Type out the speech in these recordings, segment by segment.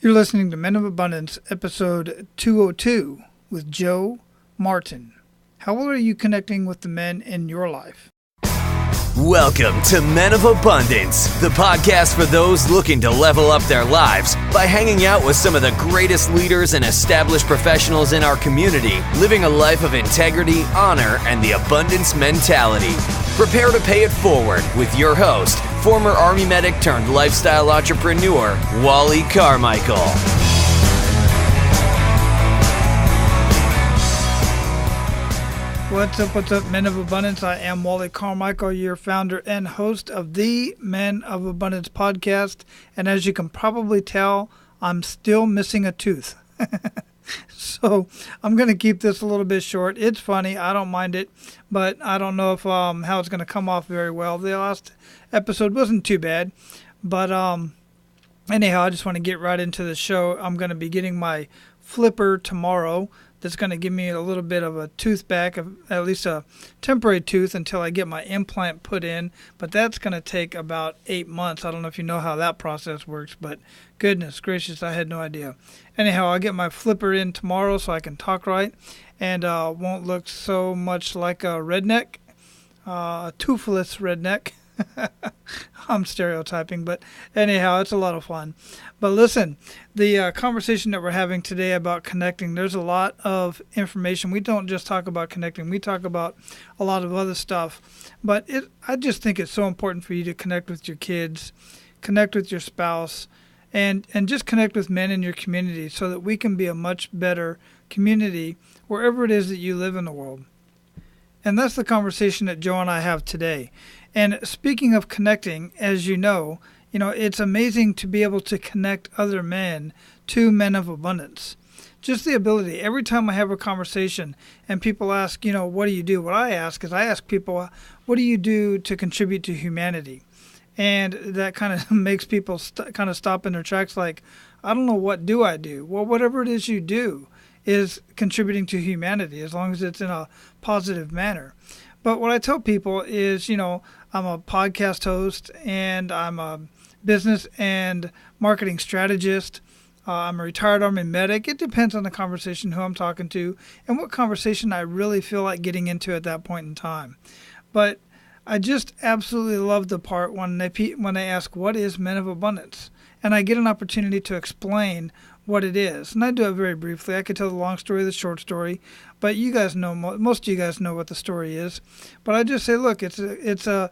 You're listening to Men of Abundance, episode 202, with Joe Martin. How well are you connecting with the men in your life? Welcome to Men of Abundance, the podcast for those looking to level up their lives by hanging out with some of the greatest leaders and established professionals in our community, living a life of integrity, honor, and the abundance mentality. Prepare to pay it forward with your host, former Army medic turned lifestyle entrepreneur, Wally Carmichael. What's up, Men of Abundance? I am Wally Carmichael, your founder and host of the Men of Abundance podcast. And as you can probably tell, I'm still missing a tooth. So I'm going to keep this a little bit short. It's funny. I don't mind it, but I don't know if how it's going to come off very well. The last episode wasn't too bad, but anyhow, I just want to get right into the show. I'm going to be getting my flipper tomorrow. That's going to give me a little bit of a tooth back, at least a temporary tooth until I get my implant put in. But that's going to take about 8 months. I don't know if you know how that process works, but goodness gracious, I had no idea. Anyhow, I'll get my flipper in tomorrow so I can talk right and won't look so much like a redneck, a toothless redneck. I'm stereotyping, but anyhow, it's a lot of fun. But listen, the conversation that we're having today about connecting, there's a lot of information. We don't just talk about connecting. We talk about a lot of other stuff. But I just think it's so important for you to connect with your kids, connect with your spouse, and just connect with men in your community so that we can be a much better community wherever it is that you live in the world. And that's the conversation that Joe and I have today. And speaking of connecting, as you know, it's amazing to be able to connect other men to Men of Abundance. Just the ability. Every time I have a conversation and people ask, what do you do? What I ask people, what do you do to contribute to humanity? And that kind of makes people kind of stop in their tracks like, I don't know, what do I do? Well, whatever it is you do is contributing to humanity as long as it's in a positive manner. But what I tell people is, I'm a podcast host and I'm a business and marketing strategist. I'm a retired Army medic. It depends on the conversation, who I'm talking to, and what conversation I really feel like getting into at that point in time. But I just absolutely love the part when they ask, what is Men of Abundance? And I get an opportunity to explain what it is. And I do it very briefly. I could tell the long story, the short story, but you guys know, most of you guys know what the story is. But I just say, look, it's a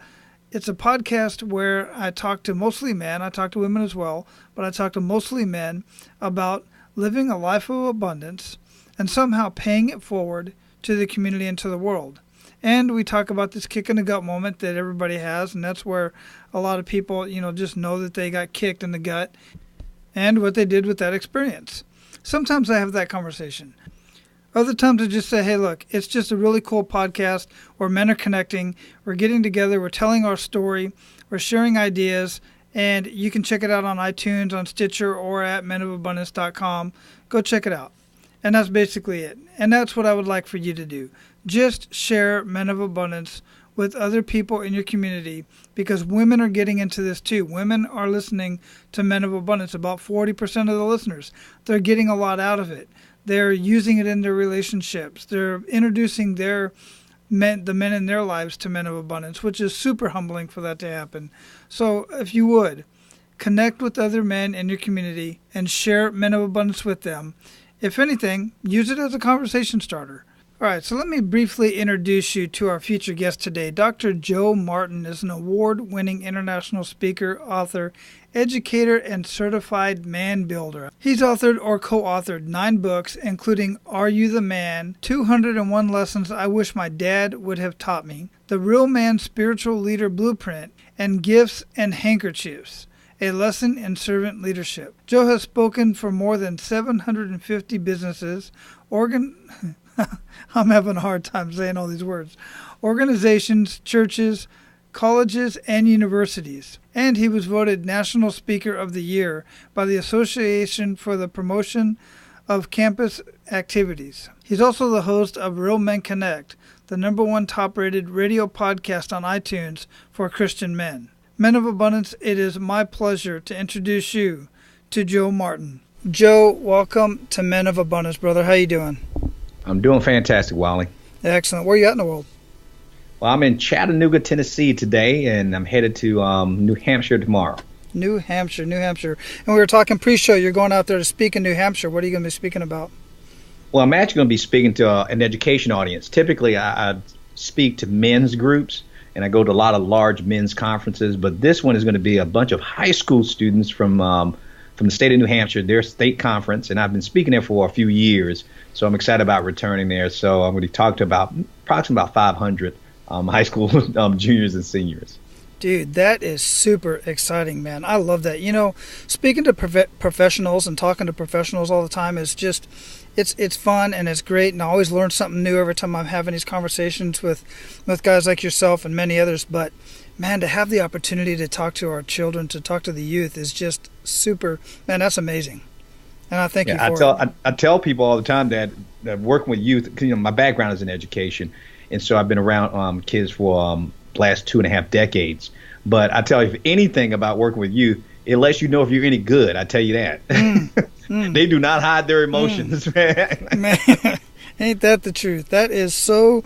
podcast where I talk to mostly men. I talk to women as well, but I talk to mostly men about living a life of abundance and somehow paying it forward to the community and to the world. And we talk about this kick in the gut moment that everybody has, and that's where a lot of people, just know that they got kicked in the gut and what they did with that experience. Sometimes I have that conversation. Other times I just say, hey, look, it's just a really cool podcast where men are connecting, we're getting together, we're telling our story, we're sharing ideas, and you can check it out on iTunes, on Stitcher, or at menofabundance.com. Go check it out. And that's basically it. And that's what I would like for you to do. Just share Men of Abundance with other people in your community, because women are getting into this too. Women are listening to Men of Abundance. About 40% of the listeners, they're getting a lot out of it. They're using it in their relationships. They're introducing the men in their lives to Men of Abundance, which is super humbling for that to happen. So if you would, connect with other men in your community and share Men of Abundance with them. If anything, use it as a conversation starter. All right, so let me briefly introduce you to our featured guest today. Dr. Joe Martin is an award-winning international speaker, author, educator, and certified man builder. He's authored or co-authored 9 books, including Are You the Man?, 201 Lessons I Wish My Dad Would Have Taught Me, The Real Man Spiritual Leader Blueprint, and Gifts and Handkerchiefs, a lesson in servant leadership. Joe has spoken for more than 750 businesses, I'm having a hard time saying all these words, organizations, churches, colleges, and universities. And he was voted National Speaker of the Year by the Association for the Promotion of Campus Activities. He's also the host of Real Men Connect, the #1 top-rated radio podcast on iTunes for Christian men. Men of Abundance, it is my pleasure to introduce you to Joe Martin. Joe, welcome to Men of Abundance, brother. How you doing? I'm doing fantastic, Wally. Excellent. Where are you at in the world? Well, I'm in Chattanooga, Tennessee today, and I'm headed to New Hampshire tomorrow. New Hampshire. And we were talking pre-show. You're going out there to speak in New Hampshire. What are you going to be speaking about? Well, I'm actually going to be speaking to an education audience. Typically, I speak to men's groups, and I go to a lot of large men's conferences, but this one is going to be a bunch of high school students from the state of New Hampshire, their state conference, and I've been speaking there for a few years, so I'm excited about returning there. So I'm going to talk to approximately about 500 high school juniors and seniors. Dude, that is super exciting, man. I love that. You know, speaking to professionals and talking to professionals all the time is just, it's fun and it's great, and I always learn something new every time I'm having these conversations with guys like yourself and many others. But man, to have the opportunity to talk to our children, to talk to the youth is just super, man, that's amazing. And I thank you for it. I tell people all the time that working with youth, 'cause, my background is in education, and so I've been around kids for the last 2.5 decades. But I tell you, if anything about working with youth, it lets you know if you're any good. I tell you that. They do not hide their emotions, man. Man, ain't that the truth? That is so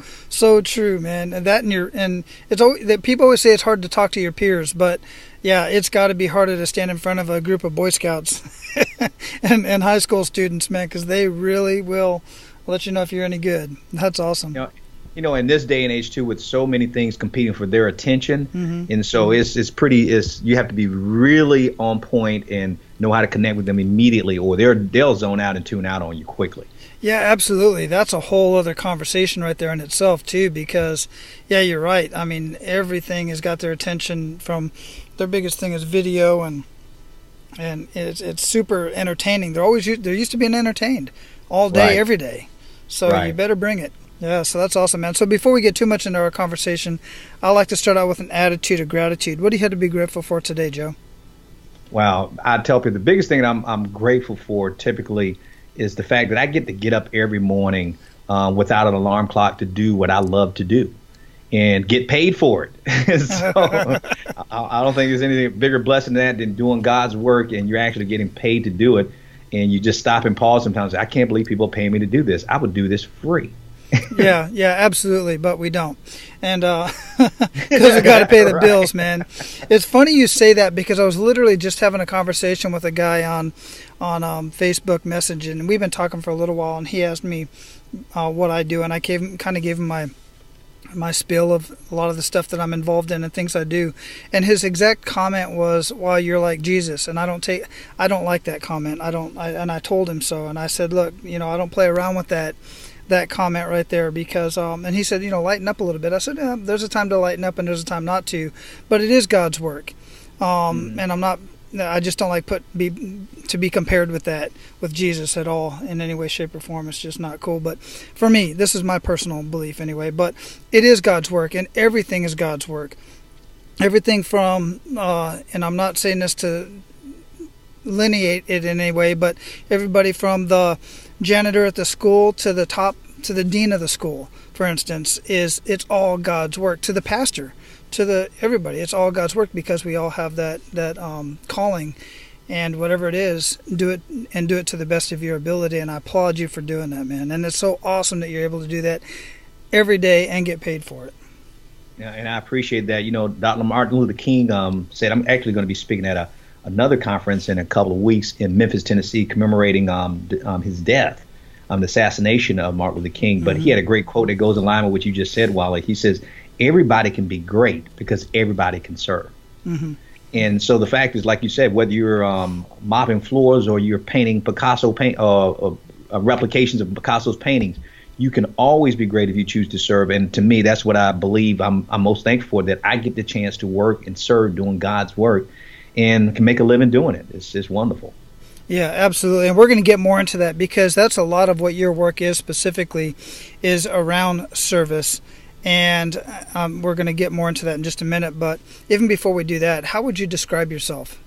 true, man. And it's always, that people always say it's hard to talk to your peers, but yeah, it's got to be harder to stand in front of a group of Boy Scouts and high school students, man, because they really will let you know if you're any good. That's awesome. In this day and age too, with so many things competing for their attention, and so you have to be really on point and know how to connect with them immediately, or they'll zone out and tune out on you quickly. Yeah, absolutely. That's a whole other conversation right there in itself too, because yeah, you're right. I mean, everything has got their attention. From their biggest thing is video, and it's super entertaining. They're used to being entertained all day, Right. every day. So Right. you better bring it. Yeah, so that's awesome, man. So before we get too much into our conversation, I like to start out with an attitude of gratitude. What do you have to be grateful for today, Joe? Wow, I tell people the biggest thing that I'm grateful for typically is the fact that I get to get up every morning without an alarm clock to do what I love to do and get paid for it. So I don't think there's anything bigger blessing than that than doing God's work and you're actually getting paid to do it. And you just stop and pause sometimes. I can't believe people pay me to do this. I would do this free. Yeah, absolutely, but we don't, and because we got to pay the bills, man. It's funny you say that, because I was literally just having a conversation with a guy on Facebook messaging, and we've been talking for a little while, and he asked me what I do, and I gave him my spiel of a lot of the stuff that I'm involved in and things I do, and his exact comment was, "Well, you're like Jesus," and I don't like that comment. And I told him so, and I said, "Look, I don't play around with that comment right there, because and he said, lighten up a little bit." I said, yeah, there's a time to lighten up and there's a time not to, but it is God's work, and I just don't like to be compared with Jesus at all in any way, shape, or form. It's just not cool. But for me, this is my personal belief anyway, but it is God's work, and everything is God's work. Everything from and I'm not saying this to lineate it in any way, but everybody from the janitor at the school to the dean of the school, for instance, it's all God's work. To the pastor, to everybody, it's all God's work, because we all have that calling, and whatever it is, do it to the best of your ability. And I applaud you for doing that, man. And it's so awesome that you're able to do that every day and get paid for it. Yeah, and I appreciate that. Dr. Martin Luther King said, I'm actually going to be speaking at another conference in a couple of weeks in Memphis, Tennessee, commemorating his death, the assassination of Martin Luther King. But he had a great quote that goes in line with what you just said, Wally. He says, everybody can be great because everybody can serve. And so the fact is, like you said, whether you're mopping floors or you're painting Picasso replications of Picasso's paintings, you can always be great if you choose to serve. And to me, that's what I believe I'm most thankful for, that I get the chance to work and serve doing God's work and can make a living doing it. It's just wonderful. Yeah, absolutely. And we're going to get more into that, because that's a lot of what your work is specifically, is around service. And we're going to get more into that in just a minute. But even before we do that, how would you describe yourself?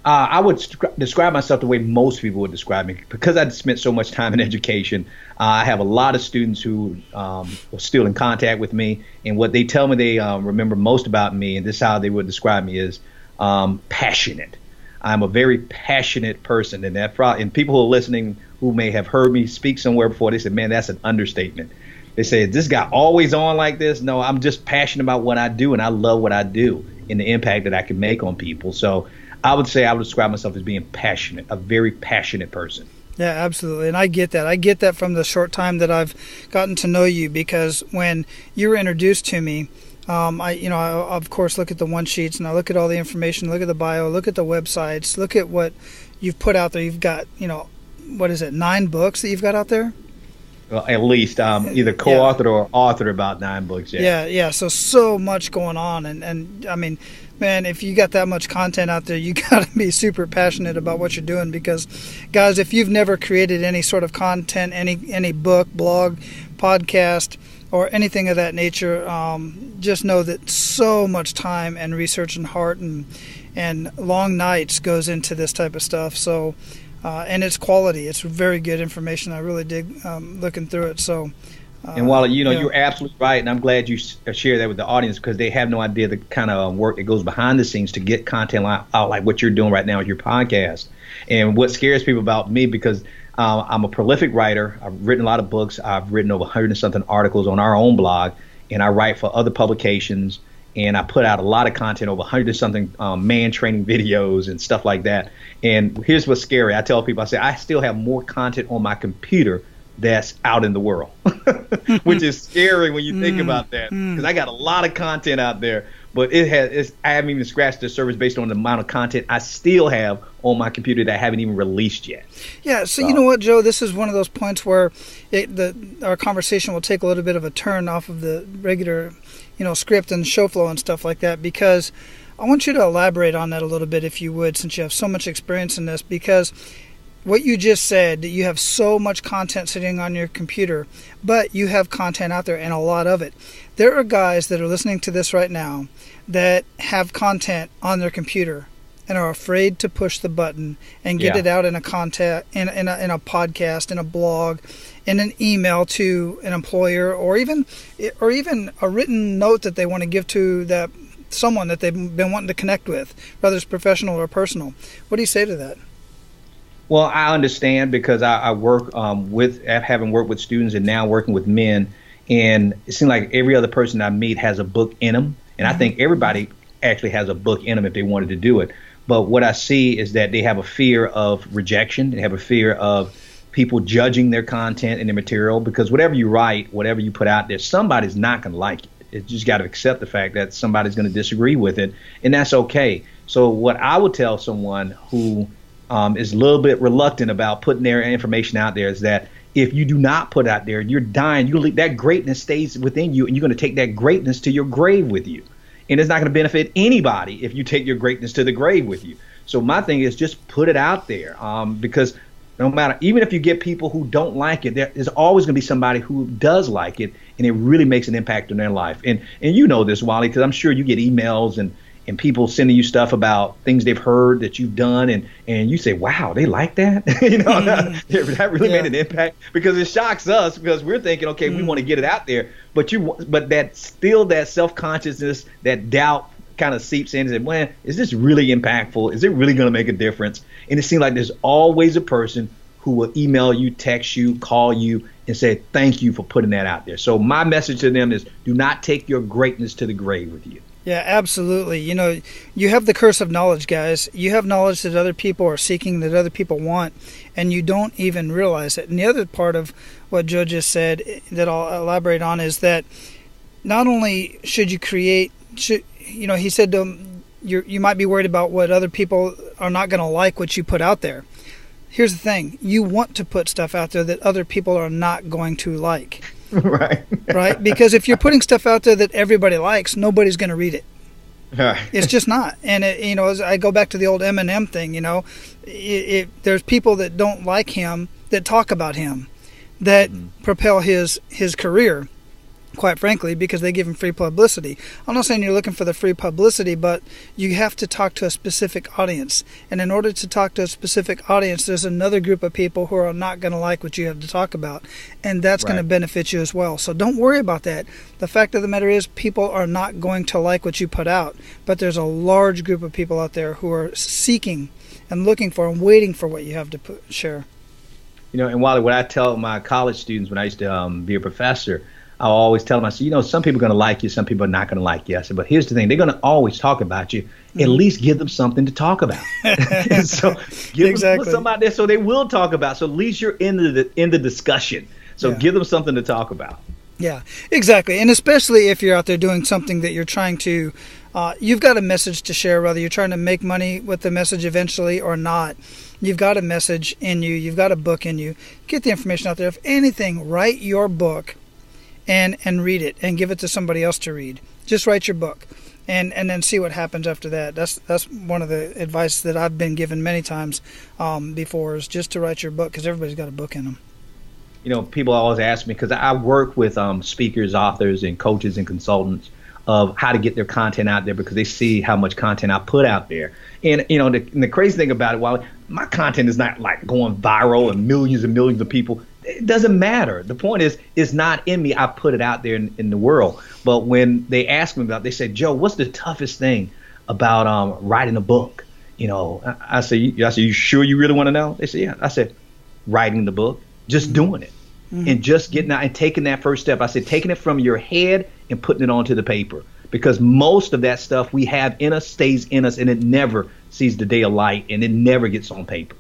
I would describe myself the way most people would describe me, because I spent so much time in education. I have a lot of students who are still in contact with me, and what they tell me they remember most about me, and this is how they would describe me, is passionate. I'm a very passionate person, and and people who are listening who may have heard me speak somewhere before, they said, "Man, that's an understatement." They say, "Is this guy always on like this?" No, I'm just passionate about what I do, and I love what I do and the impact that I can make on people. So I would say I would describe myself as being passionate, a very passionate person. Yeah, absolutely. And I get that. I get that from the short time that I've gotten to know you, because when you were introduced to me, I of course look at the one sheets and I look at all the information, look at the bio, look at the websites, look at what you've put out there. You've got, what is it, 9 books that you've got out there? Well, at least either co-authored or authored about 9 books. Yeah. So much going on. And I mean, man, if you got that much content out there, you got to be super passionate about what you're doing, because, guys, if you've never created any sort of content, any book, blog, podcast, or anything of that nature, just know that so much time and research and heart and long nights goes into this type of stuff. So, and it's quality. It's very good information. I really dig looking through it. So, and Wally, you're absolutely right, and I'm glad you share that with the audience, because they have no idea the kind of work that goes behind the scenes to get content out like what you're doing right now with your podcast. And what scares people about me, because I'm a prolific writer. I've written a lot of books. I've written over 100 and something articles on our own blog, and I write for other publications, and I put out a lot of content, over 100 and something man training videos and stuff like that. And here's what's scary. I tell people, I say, I still have more content on my computer that's out in the world, which is scary when you think about that, because I got a lot of content out there, but I haven't even scratched the surface based on the amount of content I still have on my computer that I haven't even released yet. Yeah, so you know what, Joe, this is one of those points where our conversation will take a little bit of a turn off of the regular, script and show flow and stuff like that, because I want you to elaborate on that a little bit, if you would, since you have so much experience in this, because what you just said, that you have so much content sitting on your computer, but you have content out there, and a lot of it. There are guys that are listening to this right now that have content on their computer and are afraid to push the button and get it out in a in a podcast, in a blog, in an email to an employer, or even a written note that they want to give to someone that they've been wanting to connect with, whether it's professional or personal. What do you say to that? Well, I understand, because I work having worked with students and now working with men, and it seems like every other person I meet has a book in them, and I think everybody actually has a book in them if they wanted to do it. But what I see is that they have a fear of rejection. They have a fear of people judging their content and their material, because whatever you write, whatever you put out there, somebody's not going to like it. You just got to accept the fact that somebody's going to disagree with it, and that's okay. So what I would tell someone who is a little bit reluctant about putting their information out there is that if you do not put out there, you're dying. That greatness stays within you, and you're going to take that greatness to your grave with you. And it's not going to benefit anybody if you take your greatness to the grave with you. So my thing is just put it out there, because no matter, even if you get people who don't like it, there's always going to be somebody who does like it, and it really makes an impact on their life. And you know this, Wally, because I'm sure you get emails and people sending you stuff about things they've heard that you've done, and you say, wow, they like that? That really made an impact, because it shocks us, because we're thinking, okay, we want to get it out there, but that self-consciousness, that doubt kind of seeps in and says, well, is this really impactful? Is it really going to make a difference? And it seems like there's always a person who will email you, text you, call you, and say, thank you for putting that out there. So my message to them is, do not take your greatness to the grave with you. Yeah, absolutely. You have the curse of knowledge, guys. You have knowledge that other people are seeking, that other people want, and you don't even realize it. And the other part of what Joe just said that I'll elaborate on is that not only should you create, he said you might be worried about what other people are not going to like what you put out there. Here's the thing. You want to put stuff out there that other people are not going to like. Right? Because if you're putting stuff out there that everybody likes, nobody's going to read it. It's just not. And as I go back to the old Eminem thing, there's people that don't like him, that talk about him, that propel his career. quite frankly, because they give them free publicity. I'm not saying you're looking for the free publicity, but you have to talk to a specific audience. And in order to talk to a specific audience, there's another group of people who are not going to like what you have to talk about. And that's going to benefit you as well. So don't worry about that. The fact of the matter is people are not going to like what you put out. But there's a large group of people out there who are seeking and looking for and waiting for what you have to share. And Wally, what I tell my college students when I used to be a professor, I always tell them, I said, some people are going to like you, some people are not going to like you. I said, but here's the thing, they're going to always talk about you. At least give them something to talk about. So give them something out there so they will talk about. So at least you're in the discussion. So give them something to talk about. Yeah, exactly. And especially if you're out there doing something that you're trying to, you've got a message to share, whether you're trying to make money with the message eventually or not. You've got a message in you. You've got a book in you. Get the information out there. If anything, write your book. And read it and give it to somebody else to read. Just write your book and then see what happens after that. That's one of the advice that I've been given many times before, is just to write your book, because everybody's got a book in them. People always ask me, because I work with speakers, authors, and coaches and consultants of how to get their content out there, because they see how much content I put out there. And, the crazy thing about it, Wally, my content is not like going viral and millions of people. It doesn't matter. The point is, it's not in me. I put it out there in the world. But when they ask me about it, they say, Joe, what's the toughest thing about writing a book? I say, you sure you really want to know? They say, yeah. I said, writing the book, just doing it. And just getting out and taking that first step. I said, taking it from your head and putting it onto the paper. Because most of that stuff we have in us stays in us, and it never sees the day of light, and it never gets on paper.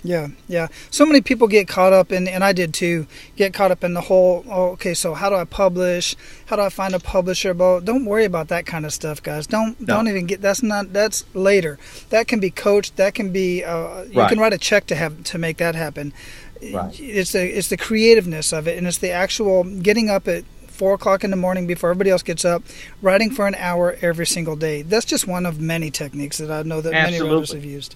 Yeah. So many people get caught up in, and I did too, get caught up in the whole, okay, so how do I publish? How do I find a publisher? But don't worry about that kind of stuff, guys. Don't even get, that's later. That can be coached. That can be, you can write a check to make that happen. Right. It's the creativeness of it, and it's the actual getting up at 4 o'clock in the morning before everybody else gets up, writing for an hour every single day. That's just one of many techniques that I know that many writers have used.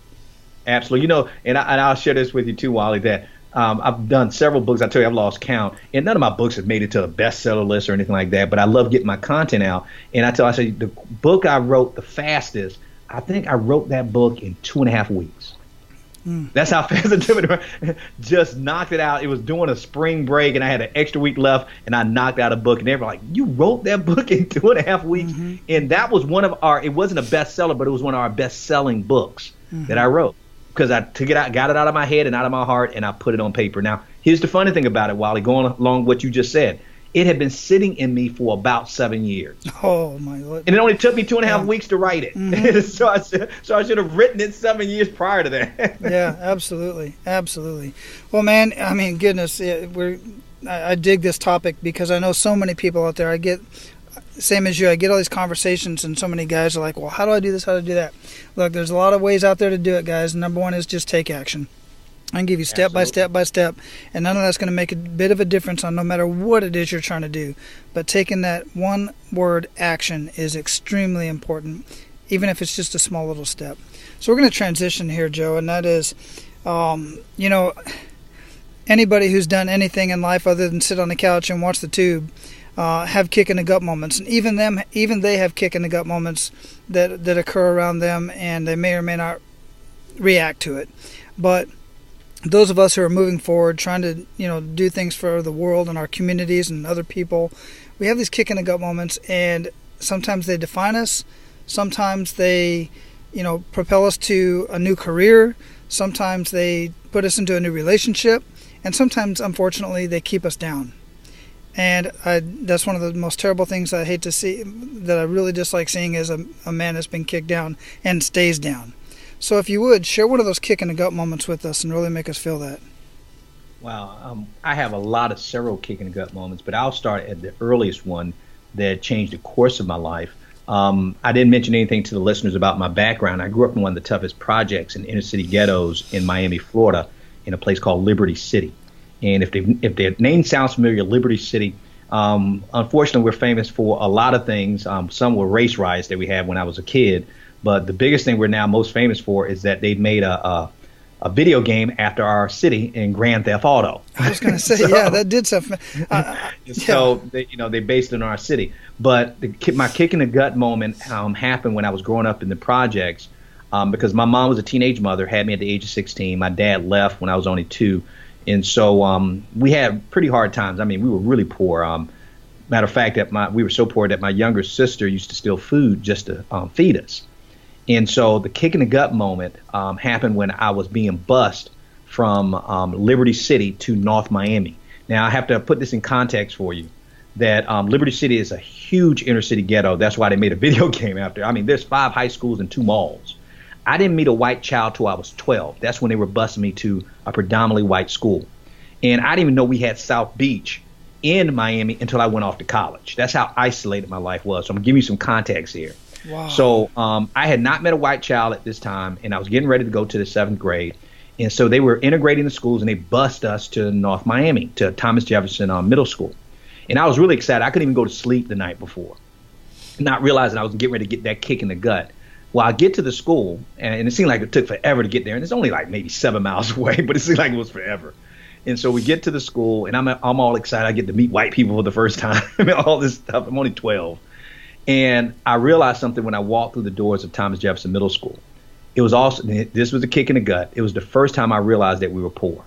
Absolutely. And I'll share this with you too, Wally, that I've done several books. I tell you, I've lost count. And none of my books have made it to a bestseller list or anything like that. But I love getting my content out. And I say the book I wrote the fastest, I think I wrote that book in 2.5 weeks. That's how fast it took me. Just knocked it out. It was during a spring break, and I had an extra week left, and I knocked out a book. And they were like, you wrote that book in 2.5 weeks? And that was one of it wasn't a bestseller, but it was one of our best-selling books that I wrote. Because I took it out, got it out of my head and out of my heart, and I put it on paper. Now, here's the funny thing about it, Wally, going along with what you just said. It had been sitting in me for about 7 years. Oh, my Lord. And it only took me 2.5 weeks to write it. So I should have written it 7 years prior to that. Yeah, absolutely. Well, man, I mean, goodness, I dig this topic, because I know so many people out there. I get, same as you, I get all these conversations, and so many guys are like, well, how do I do this? How do I do that? Look, there's a lot of ways out there to do it, guys. Number one is just take action. I can give you step by step by step, and none of that's going to make a bit of a difference on no matter what it is you're trying to do. But taking that one word, action, is extremely important, even if it's just a small little step. So we're going to transition here, Joe, and that is, anybody who's done anything in life other than sit on the couch and watch the tube have kick in the gut moments, and even they have kick in the gut moments that occur around them, and they may or may not react to it. But those of us who are moving forward, trying to do things for the world and our communities and other people, we have these kick in the gut moments, and sometimes they define us. Sometimes they, propel us to a new career. Sometimes they put us into a new relationship, and sometimes, unfortunately, they keep us down. And that's one of the most terrible things I hate to see, that I really dislike seeing, is a man that's been kicked down and stays down. So if you would, share one of those kick in the gut moments with us and really make us feel that. Wow. I have several kick in the gut moments, but I'll start at the earliest one that changed the course of my life. I didn't mention anything to the listeners about my background. I grew up in one of the toughest projects in inner city ghettos in Miami, Florida, in a place called Liberty City. And if their name sounds familiar, Liberty City, unfortunately, we're famous for a lot of things. Some were race riots that we had when I was a kid. But the biggest thing we're now most famous for is that they've made a a video game after our city in Grand Theft Auto. I was going to say, yeah, that did something. So they based it on our city. But my kick in the gut moment happened when I was growing up in the projects, because my mom was a teenage mother, had me at the age of 16. My dad left when I was only 2, and so we had pretty hard times. I mean, we were really poor. Matter of fact, we were so poor that my younger sister used to steal food just to feed us. And so the kick in the gut moment happened when I was being bused from Liberty City to North Miami. Now, I have to put this in context for you, that Liberty City is a huge inner city ghetto. That's why they made a video game after. I mean, there's 5 high schools and 2 malls. I didn't meet a white child till I was 12. That's when they were busing me to a predominantly white school. And I didn't even know we had South Beach in Miami until I went off to college. That's how isolated my life was. So I'm going to give you some context here. Wow. So I had not met a white child at this time, and I was getting ready to go to the 7th grade. And so they were integrating the schools, and they bused us to North Miami, to Thomas Jefferson Middle School. And I was really excited. I couldn't even go to sleep the night before, not realizing I was getting ready to get that kick in the gut. Well, I get to the school, and it seemed like it took forever to get there. And it's only like maybe 7 miles away, but it seemed like it was forever. And so we get to the school, and I'm all excited. I get to meet white people for the first time, all this stuff. I'm only 12. And I realized something when I walked through the doors of Thomas Jefferson Middle School. It was also, this was a kick in the gut. It was the first time I realized that we were poor.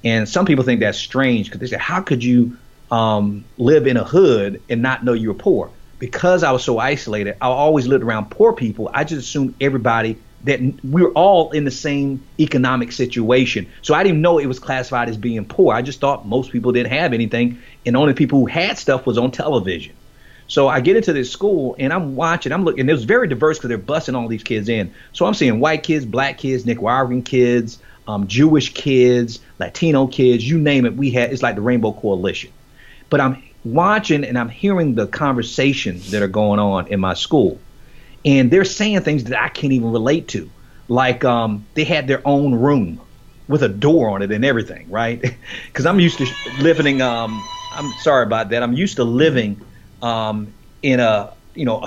And some people think that's strange because they say, how could you live in a hood and not know you were poor? Because I was so isolated, I always lived around poor people. I just assumed everybody that we were all in the same economic situation. So I didn't know it was classified as being poor. I just thought most people didn't have anything, and the only people who had stuff was on television. So I get into this school, and I'm watching, I'm looking, and it was very diverse because they're busing all these kids in. So I'm seeing white kids, black kids, Nicaraguan kids, Jewish kids, Latino kids, you name it. It's like the Rainbow Coalition. But I'm watching and I'm hearing the conversations that are going on in my school. And they're saying things that I can't even relate to. Like they had their own room with a door on it and everything, right? Because I'm used to living I'm sorry about that. I'm used to living in a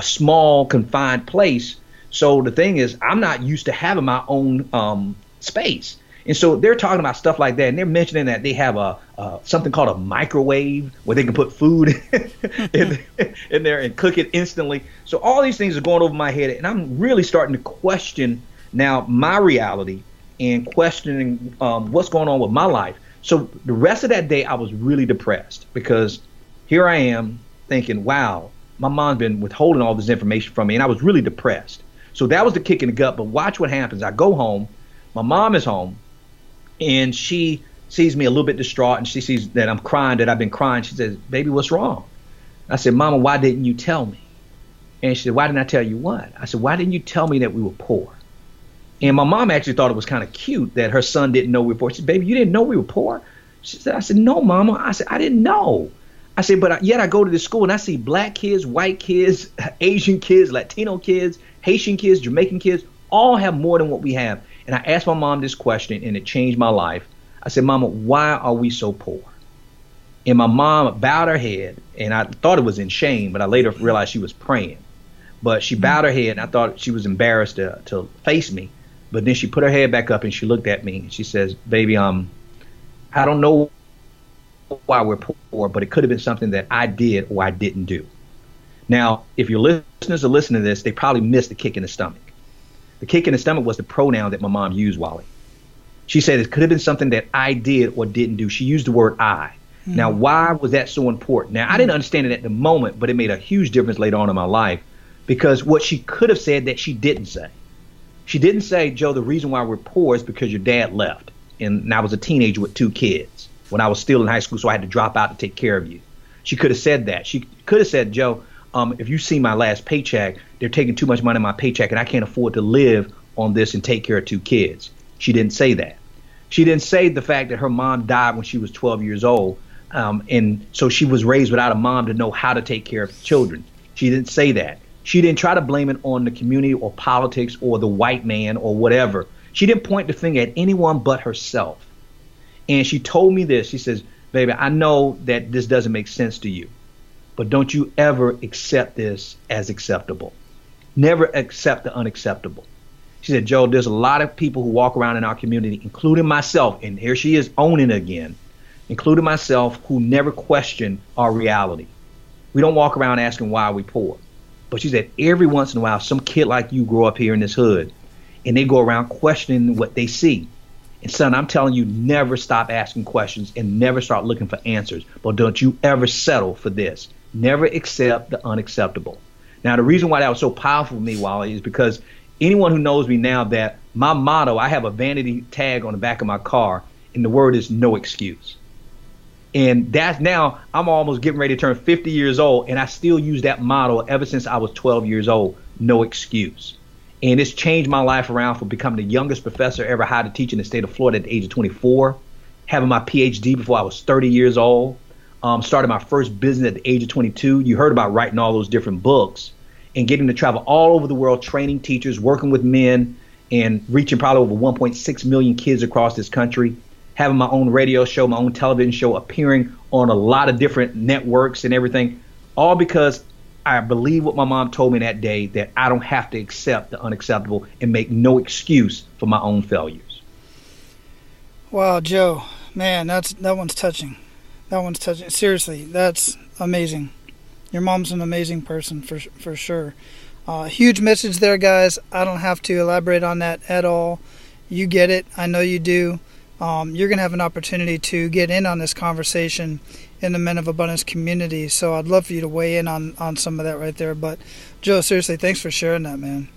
small confined place. So the thing is, I'm not used to having my own space. And so they're talking about stuff like that, and they're mentioning that they have something called a microwave where they can put food in there and cook it instantly. So all these things are going over my head, and I'm really starting to question now my reality and questioning what's going on with my life. So the rest of that day, I was really depressed because here I am thinking, wow, my mom's been withholding all this information from me, and I was really depressed. So that was the kick in the gut. But watch what happens. I go home. My mom is home. And she sees me a little bit distraught, and she sees that I'm crying, that I've been crying. She says, baby, what's wrong? I said, Mama, why didn't you tell me? And she said, why didn't I tell you what? I said, why didn't you tell me that we were poor? And my mom actually thought it was kind of cute that her son didn't know we were poor. She said, baby, you didn't know we were poor? I said, no, Mama. I said, I didn't know. I said, but yet I go to this school and I see black kids, white kids, Asian kids, Latino kids, Haitian kids, Jamaican kids, all have more than what we have. And I asked my mom this question, and it changed my life. I said, Mama, why are we so poor? And my mom bowed her head, and I thought it was in shame, but I later realized she was praying. But she bowed her head, and I thought she was embarrassed to face me. But then she put her head back up, and she looked at me, and she says, baby, I don't know why we're poor, but it could have been something that I did or I didn't do. Now, if your listeners are listening to this, they probably missed the kick in the stomach. The kick in the stomach was the pronoun that my mom used, Wally. She said it could have been something that I did or didn't do. She used the word I. Mm. Now, why was that so important? Now, I didn't understand it at the moment, but it made a huge difference later on in my life because what she could have said that she didn't say. She didn't say, Joe, the reason why we're poor is because your dad left. And I was a teenager with 2 kids when I was still in high school, so I had to drop out to take care of you. She could have said that. She could have said, Joe, if you see my last paycheck, they're taking too much money in my paycheck and I can't afford to live on this and take care of 2 kids. She didn't say that. She didn't say the fact that her mom died when she was 12 years old. And so she was raised without a mom to know how to take care of children. She didn't say that. She didn't try to blame it on the community or politics or the white man or whatever. She didn't point the finger at anyone but herself. And she told me this. She says, baby, I know that this doesn't make sense to you. But don't you ever accept this as acceptable. Never accept the unacceptable. She said, Joe, there's a lot of people who walk around in our community, including myself, and here she is owning it again, including myself, who never question our reality. We don't walk around asking why we poor. But she said, every once in a while, some kid like you grow up here in this hood, and they go around questioning what they see. And son, I'm telling you, never stop asking questions and never start looking for answers. But don't you ever settle for this. Never accept the unacceptable. Now, the reason why that was so powerful for me, Wally, is because anyone who knows me now, that my motto, I have a vanity tag on the back of my car, and the word is no excuse. And that's now, I'm almost getting ready to turn 50 years old, and I still use that motto ever since I was 12 years old, no excuse. And it's changed my life around from becoming the youngest professor ever hired to teach in the state of Florida at the age of 24, having my PhD before I was 30 years old, started my first business at the age of 22. You heard about writing all those different books, and getting to travel all over the world, training teachers, working with men, and reaching probably over 1.6 million kids across this country, having my own radio show, my own television show, appearing on a lot of different networks and everything, all because I believe what my mom told me that day, that I don't have to accept the unacceptable and make no excuse for my own failures. Wow, Joe, man, that one's touching. That one's touching. Seriously, that's amazing. Your mom's an amazing person for sure. Huge message there, guys. I don't have to elaborate on that at all. You get it. I know you do. You're going to have an opportunity to get in on this conversation in the Men of Abundance community. So I'd love for you to weigh in on some of that right there. But Joe, seriously, thanks for sharing that, man.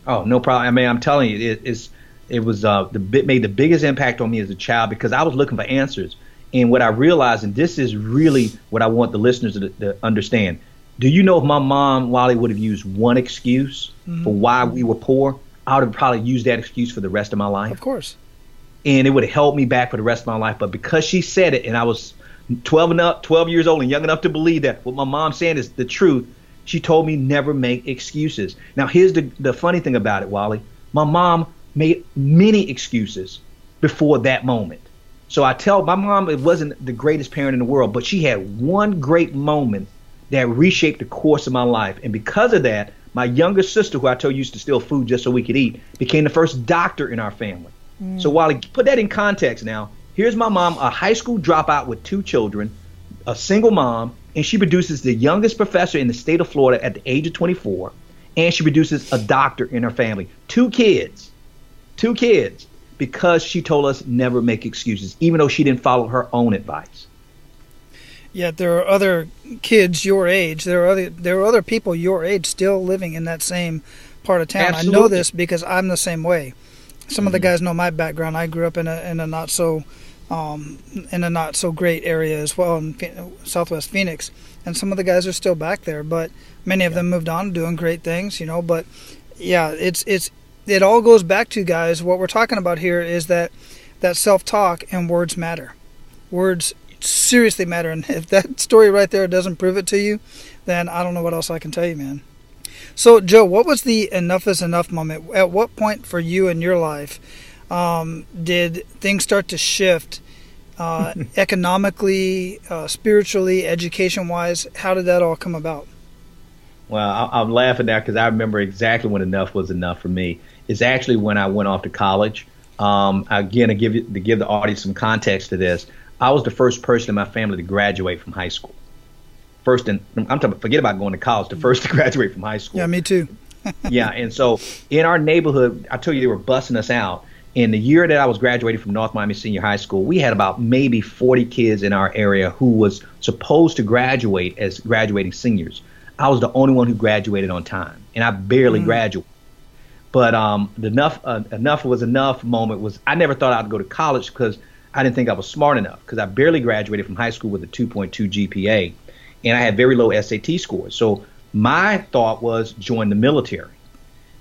Oh, no problem. I mean, I'm telling you, it made the biggest impact on me as a child, because I was looking for answers. And what I realized, and this is really what I want the listeners to understand. Do you know if my mom, Wally, would have used one excuse for why we were poor, I would have probably used that excuse for the rest of my life. Of course. And it would have held me back for the rest of my life. But because she said it, and I was 12 years old and young enough to believe that what my mom's saying is the truth, she told me never make excuses. Now, here's the funny thing about it, Wally. My mom made many excuses before that moment. So I tell my mom, it wasn't the greatest parent in the world, but she had one great moment that reshaped the course of my life. And because of that, my younger sister, who I told you used to steal food just so we could eat, became the first doctor in our family. So Wally, put that in context now. Here's my mom, a high school dropout with 2 children, a single mom, and she produces the youngest professor in the state of Florida at the age of 24, and she produces a doctor in her family. 2 kids, because she told us never make excuses, even though she didn't follow her own advice. Yet there are other kids your age, there are other people your age still living in that same part of town. Absolutely. I know this because I'm the same way. Some of the guys know my background. I grew up in a not so great area as well in Southwest Phoenix, and some of the guys are still back there, but many of them moved on, doing great things, But yeah, it all goes back to, guys, what we're talking about here is that self-talk and words matter. Words seriously matter, and if that story right there doesn't prove it to you, then I don't know what else I can tell you, man. So, Joe, what was the enough is enough moment? At what point for you in your life did things start to shift economically, spiritually, education-wise? How did that all come about? Well, I'm laughing now because I remember exactly when enough was enough for me. It's actually when I went off to college. Again, to give the audience some context to this, I was the first person in my family to graduate from high school. First, and I'm talking, forget about going to college, the first to graduate from high school. Yeah, me too. Yeah, and so in our neighborhood, I tell you, they were busing us out. In the year that I was graduating from North Miami Senior High School, we had about maybe 40 kids in our area who was supposed to graduate as graduating seniors. I was the only one who graduated on time, and I barely graduated. But the enough was enough moment was, I never thought I'd go to college because I didn't think I was smart enough, because I barely graduated from high school with a 2.2 GPA, and I had very low SAT scores. So my thought was join the military.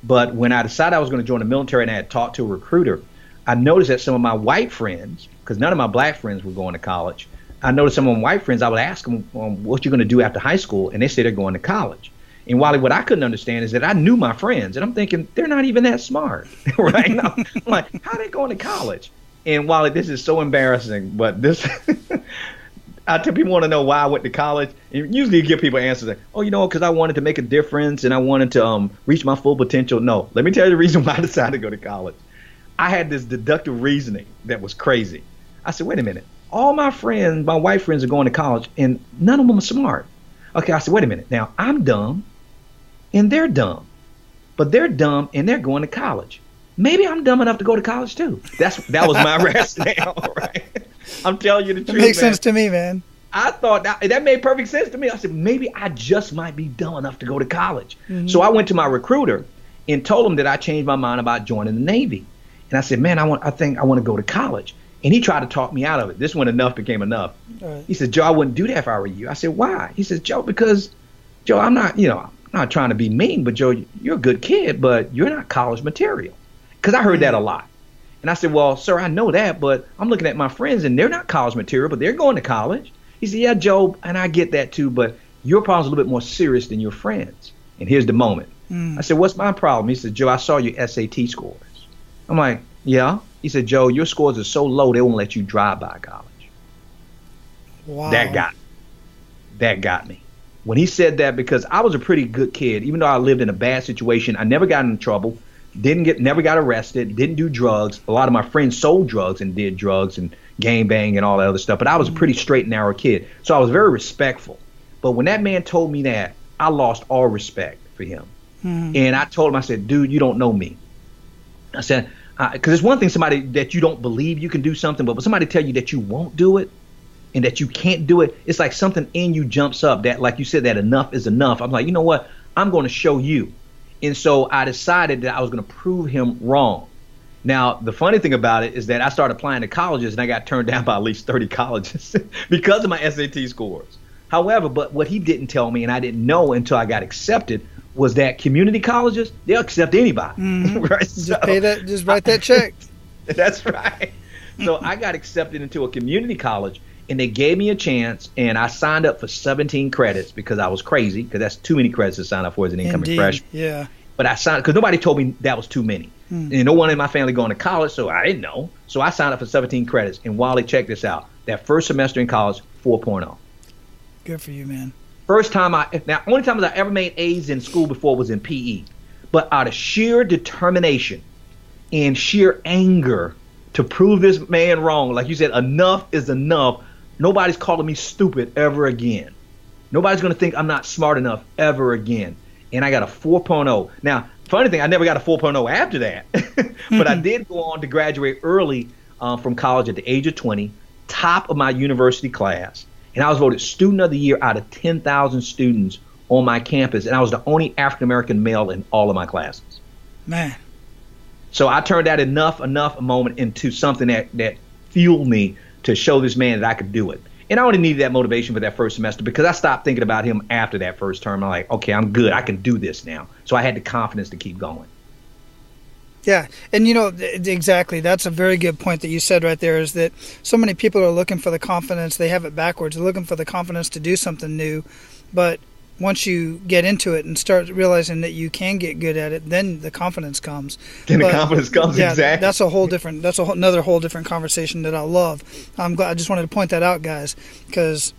But when I decided I was going to join the military and I had talked to a recruiter, I noticed that some of my white friends, because none of my black friends were going to college, I noticed some of my white friends, I would ask them, what you going to do after high school? And they said they're going to college. And Wally, what I couldn't understand is that I knew my friends, and I'm thinking, they're not even that smart, right? I'm like, how are they going to college? And Wally, this is so embarrassing, but this, I tell people want to know why I went to college, and usually you give people answers like, oh, because I wanted to make a difference and I wanted to reach my full potential. No, let me tell you the reason why I decided to go to college. I had this deductive reasoning that was crazy. I said, wait a minute. All my friends, my white friends are going to college, and none of them are smart. Okay, I said, wait a minute. Now, I'm dumb, and they're dumb. But they're dumb, and they're going to college. Maybe I'm dumb enough to go to college, too. That was my rationale, right? I'm telling you the truth, It makes sense to me, man. I thought that made perfect sense to me. I said, maybe I just might be dumb enough to go to college. So I went to my recruiter and told him that I changed my mind about joining the Navy. And I said, man, I think I want to go to college. And he tried to talk me out of it. This when enough became enough. Right. He said, Joe, I wouldn't do that if I were you. I said, why? He says, Joe, because, Joe, I'm not trying to be mean, but Joe, you're a good kid, but you're not college material. Because I heard that a lot. And I said, well, sir, I know that, but I'm looking at my friends, and they're not college material, but they're going to college. He said, yeah, Joe, and I get that too, but your problem's a little bit more serious than your friends. And here's the moment. I said, what's my problem? He said, Joe, I saw your SAT scores. I'm like, yeah. He said, Joe, your scores are so low, they won't let you drive by college. Wow. That got me. When he said that, because I was a pretty good kid, even though I lived in a bad situation, I never got in trouble, never got arrested, didn't do drugs. A lot of my friends sold drugs and did drugs and gang bang and all that other stuff, but I was a pretty straight and narrow kid. So I was very respectful. But when that man told me that, I lost all respect for him. And I told him, I said, dude, you don't know me. I said, because it's one thing somebody that you don't believe you can do something, but when somebody tell you that you won't do it and that you can't do it, it's like something in you jumps up that, like you said, that enough is enough. I'm like, you know what? I'm going to show you. And so I decided that I was going to prove him wrong. Now, the funny thing about it is that I started applying to colleges and I got turned down by at least 30 colleges because of my SAT scores. However, but what he didn't tell me, and I didn't know until I got accepted, was that community colleges, they'll accept anybody. Right? Just write that check. That's right. So I got accepted into a community college, and they gave me a chance, and I signed up for 17 credits because I was crazy, because that's too many credits to sign up for as an incoming freshman. Yeah. But I signed because nobody told me that was too many. And no one in my family going to college, so I didn't know. So I signed up for 17 credits. And Wally, check this out. That first semester in college, 4.0. Good for you, man. Only time I ever made A's in school before was in PE. But out of sheer determination and sheer anger to prove this man wrong, like you said, enough is enough. Nobody's calling me stupid ever again. Nobody's going to think I'm not smart enough ever again. And I got a 4.0. Now, funny thing, I never got a 4.0 after that. But I did go on to graduate early from college at the age of 20, top of my university class. And I was voted Student of the Year out of 10,000 students on my campus. And I was the only African-American male in all of my classes. Man. So I turned that enough moment into something that fueled me to show this man that I could do it. And I only needed that motivation for that first semester because I stopped thinking about him after that first term. I'm like, okay, I'm good. I can do this now. So I had the confidence to keep going. Yeah. And, exactly. That's a very good point that you said right there, is that so many people are looking for the confidence. They have it backwards. They're looking for the confidence to do something new. But once you get into it and start realizing that you can get good at it, then the confidence comes. Exactly. That's another whole different conversation that I love. I'm glad. I just wanted to point that out, guys, because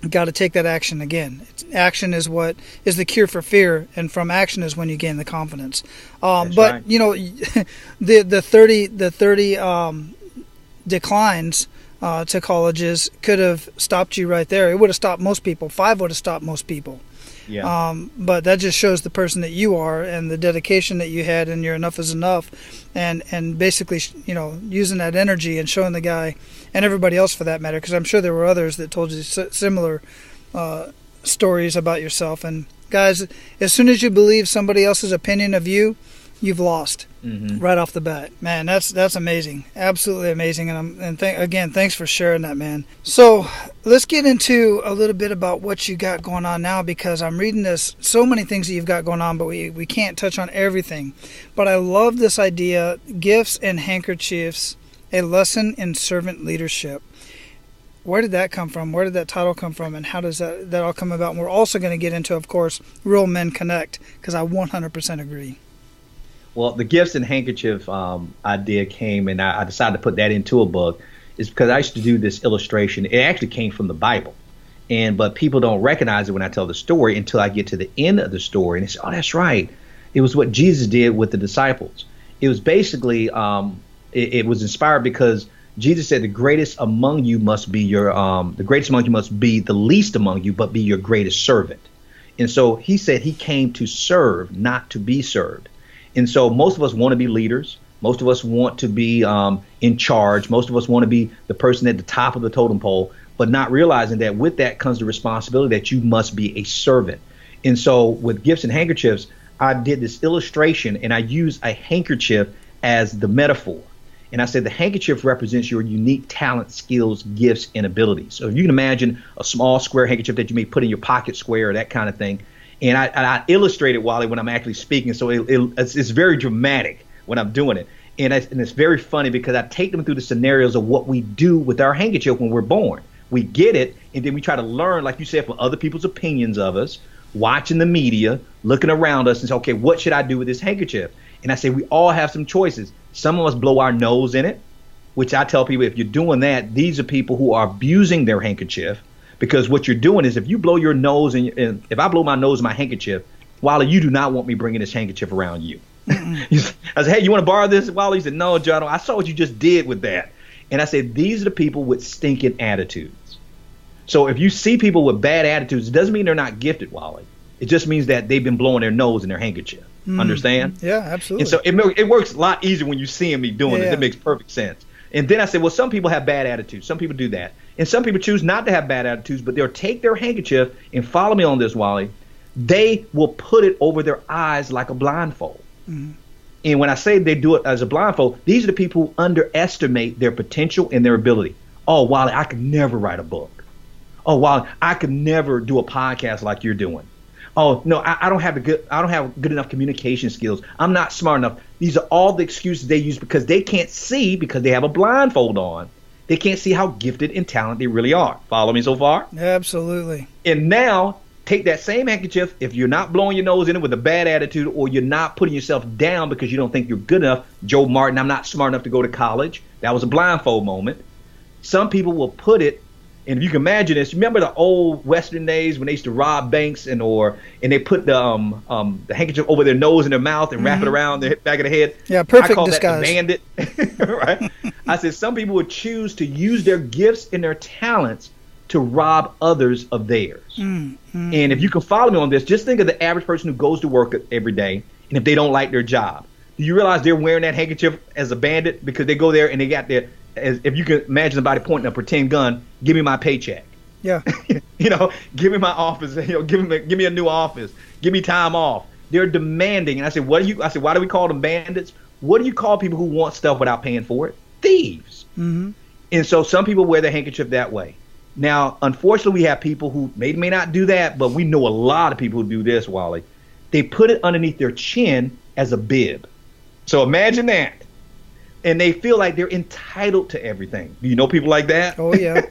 you got to take that action again. Action is what is the cure for fear, and from action is when you gain the confidence. But right. The 30 declines to colleges could have stopped you right there. It would have stopped most people. 5 would have stopped most people. Yeah. But that just shows the person that you are and the dedication that you had, and your enough is enough, and basically, using that energy and showing the guy and everybody else for that matter, because I'm sure there were others that told you similar stories about yourself. And guys, as soon as you believe somebody else's opinion of you, you've lost right off the bat. Man, that's amazing. Absolutely amazing. And again, thanks for sharing that, man. So let's get into a little bit about what you got going on now, because I'm reading this, so many things that you've got going on, but we can't touch on everything. But I love this idea, Gifts and Handkerchiefs, a lesson in servant leadership. Where did that come from? Where did that title come from? And how does that all come about? And we're also going to get into, of course, Real Men Connect, because I 100% agree. Well, the Gifts and Handkerchief idea came, and I decided to put that into a book. is because I used to do this illustration. It actually came from the Bible. But people don't recognize it when I tell the story until I get to the end of the story. And they say, oh, that's right. It was what Jesus did with the disciples. It was basically, it was inspired because Jesus said the greatest among you must be the least among you, but be your greatest servant. And so he said he came to serve, not to be served. And so most of us want to be leaders. Most of us want to be in charge. Most of us want to be the person at the top of the totem pole, but not realizing that with that comes the responsibility that you must be a servant. And so with gifts and handkerchiefs, I did this illustration and I used a handkerchief as the metaphor. And I said the handkerchief represents your unique talent, skills, gifts, and abilities. So if you can imagine a small square handkerchief that you may put in your pocket square or that kind of thing. And I illustrate it, Wally, when I'm actually speaking. So it's very dramatic when I'm doing it. And it's very funny because I take them through the scenarios of what we do with our handkerchief when we're born. We get it, and then we try to learn, like you said, from other people's opinions of us, watching the media, looking around us and say, okay, what should I do with this handkerchief? And I say we all have some choices. Some of us blow our nose in it, which I tell people, if you're doing that, these are people who are abusing their handkerchief, because what you're doing is if you blow your nose and if I blow my nose in my handkerchief, Wally, you do not want me bringing this handkerchief around you. I said, hey, you want to borrow this, Wally? He said, no, John, I saw what you just did with that. And I said, these are the people with stinking attitudes. So if you see people with bad attitudes, it doesn't mean they're not gifted, Wally. It just means that they've been blowing their nose in their handkerchief. Understand? Yeah, absolutely. And so it works a lot easier when you see me doing this. It makes perfect sense. And then I said, well, some people have bad attitudes. Some people do that. And some people choose not to have bad attitudes, but they'll take their handkerchief and follow me on this, Wally. They will put it over their eyes like a blindfold. Mm-hmm. And when I say they do it as a blindfold, these are the people who underestimate their potential and their ability. Oh, Wally, I could never write a book. Oh, Wally, I could never do a podcast like you're doing. Oh, no, I don't have good enough communication skills. I'm not smart enough. These are all the excuses they use because they can't see, because they have a blindfold on. They can't see how gifted and talented they really are. Follow me so far? Absolutely. And now take that same handkerchief, if you're not blowing your nose in it with a bad attitude, or you're not putting yourself down because you don't think you're good enough. Joe Martin, I'm not smart enough to go to college. That was a blindfold moment. Some people will put it, and if you can imagine this, remember the old Western days when they used to rob banks and they put the handkerchief over their nose and their mouth and wrap it around the back of the head? Yeah, perfect I call disguise. That the bandit. Right? I said some people would choose to use their gifts and their talents to rob others of theirs. And if you can follow me on this, just think of the average person who goes to work every day, and if they don't like their job, do you realize they're wearing that handkerchief as a bandit because they go there and they got their, as if you can imagine somebody pointing a pretend gun, give me my paycheck. Yeah. Give me my office. Give me a new office. Give me time off. They're demanding. And I said, why do we call them bandits? What do you call people who want stuff without paying for it? Thieves. Mm-hmm. And so some people wear their handkerchief that way. Now, unfortunately, we have people who may not do that, but we know a lot of people who do this, Wally. They put it underneath their chin as a bib. So imagine that. And they feel like they're entitled to everything. Do you know people like that? Oh, yeah.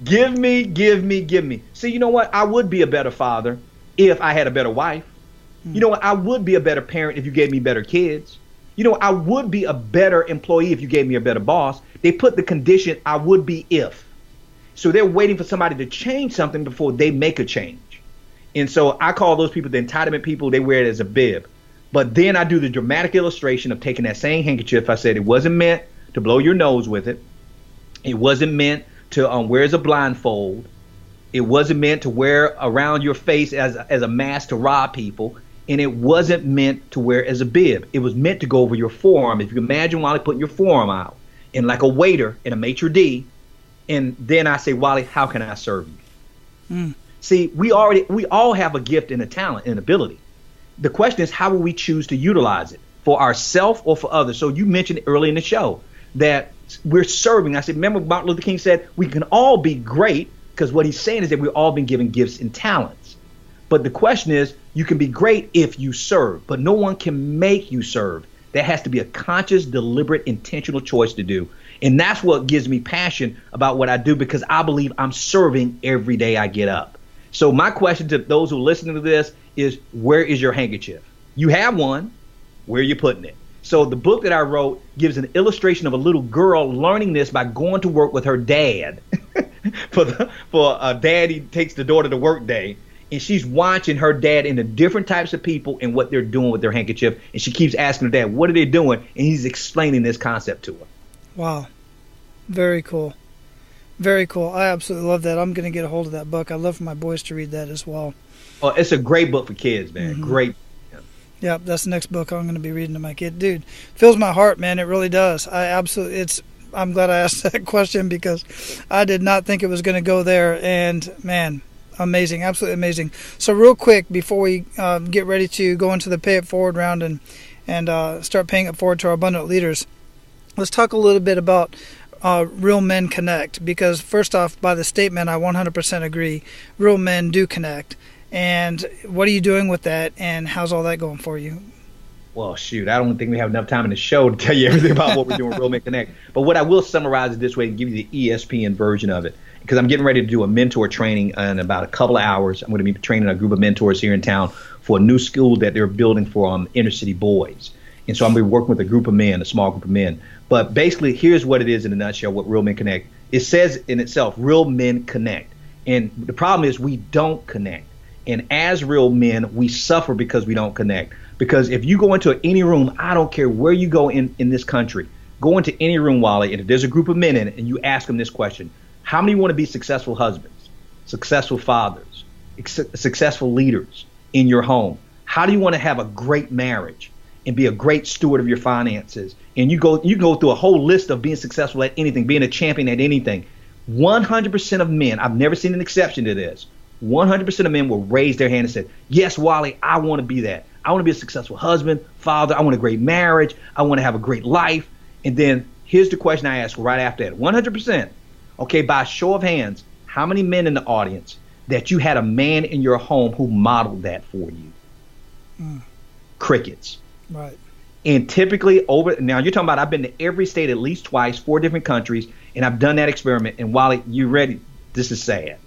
Give me, give me, give me. See, you know what? I would be a better father if I had a better wife. You know what? I would be a better parent if you gave me better kids. You know, I would be a better employee if you gave me a better boss. They put the condition, I would be if. So they're waiting for somebody to change something before they make a change. And so I call those people the entitlement people. They wear it as a bib. But then I do the dramatic illustration of taking that same handkerchief. I said it wasn't meant to blow your nose with it. It wasn't meant to wear as a blindfold. It wasn't meant to wear around your face as a mask to rob people. And it wasn't meant to wear as a bib. It was meant to go over your forearm. If you can imagine Wally putting your forearm out and like a waiter in a maitre d'. And then I say, Wally, how can I serve you? See, we all have a gift and a talent and ability. The question is, how will we choose to utilize it for ourselves or for others? So you mentioned early in the show that we're serving. I said, remember Martin Luther King said we can all be great, because what he's saying is that we've all been given gifts and talents. But the question is, you can be great if you serve, but no one can make you serve. That has to be a conscious, deliberate, intentional choice to do. And that's what gives me passion about what I do, because I believe I'm serving every day I get up. So my question to those who are listening to this is, where is your handkerchief? You have one. Where are you putting it? So the book that I wrote gives an illustration of a little girl learning this by going to work with her dad. for a daddy takes the daughter to work day. And she's watching her dad and the different types of people and what they're doing with their handkerchief. And she keeps asking her dad, what are they doing? And he's explaining this concept to her. Wow. Very cool. Very cool. I absolutely love that. I'm going to get a hold of that book. I'd love for my boys to read that as well. Well, it's a great book for kids, man. Mm-hmm. Great. Yeah, that's the next book I'm going to be reading to my kid. Dude, fills my heart, man. It really does. I'm glad I asked that question because I did not think it was going to go there. And, man, amazing. Absolutely amazing. So real quick, before we get ready to go into the Pay It Forward round and start paying it forward to our abundant leaders, let's talk a little bit about Real Men Connect. Because first off, by the statement, I 100% agree. Real men do connect. And what are you doing with that, and how's all that going for you? Well, shoot, I don't think we have enough time in the show to tell you everything about what we're doing with Real Men Connect. But what I will summarize it this way and give you the ESPN version of it, because I'm getting ready to do a mentor training in about a couple of hours. I'm going to be training a group of mentors here in town for a new school that they're building for inner city boys. And so I'm going to be working with a group of men, a small group of men. But basically, here's what it is in a nutshell, what Real Men Connect. It says in itself, Real Men Connect. And the problem is we don't connect. And as real men, we suffer because we don't connect. Because if you go into any room, I don't care where you go in this country, go into any room, Wally, and if there's a group of men in it and you ask them this question, how many want to be successful husbands, successful fathers, successful leaders in your home? How do you want to have a great marriage and be a great steward of your finances? And you go through a whole list of being successful at anything, being a champion at anything. 100% of men, I've never seen an exception to this, 100% of men will raise their hand and say, yes, Wally, I want to be that. I want to be a successful husband, father. I want a great marriage. I want to have a great life. And then here's the question I ask right after that. 100%. Okay, by a show of hands, how many men in the audience that you had a man in your home who modeled that for you? Crickets. Right. And typically now you're talking about I've been to every state at least twice, 4 different countries, and I've done that experiment. And Wally, you ready? This is sad.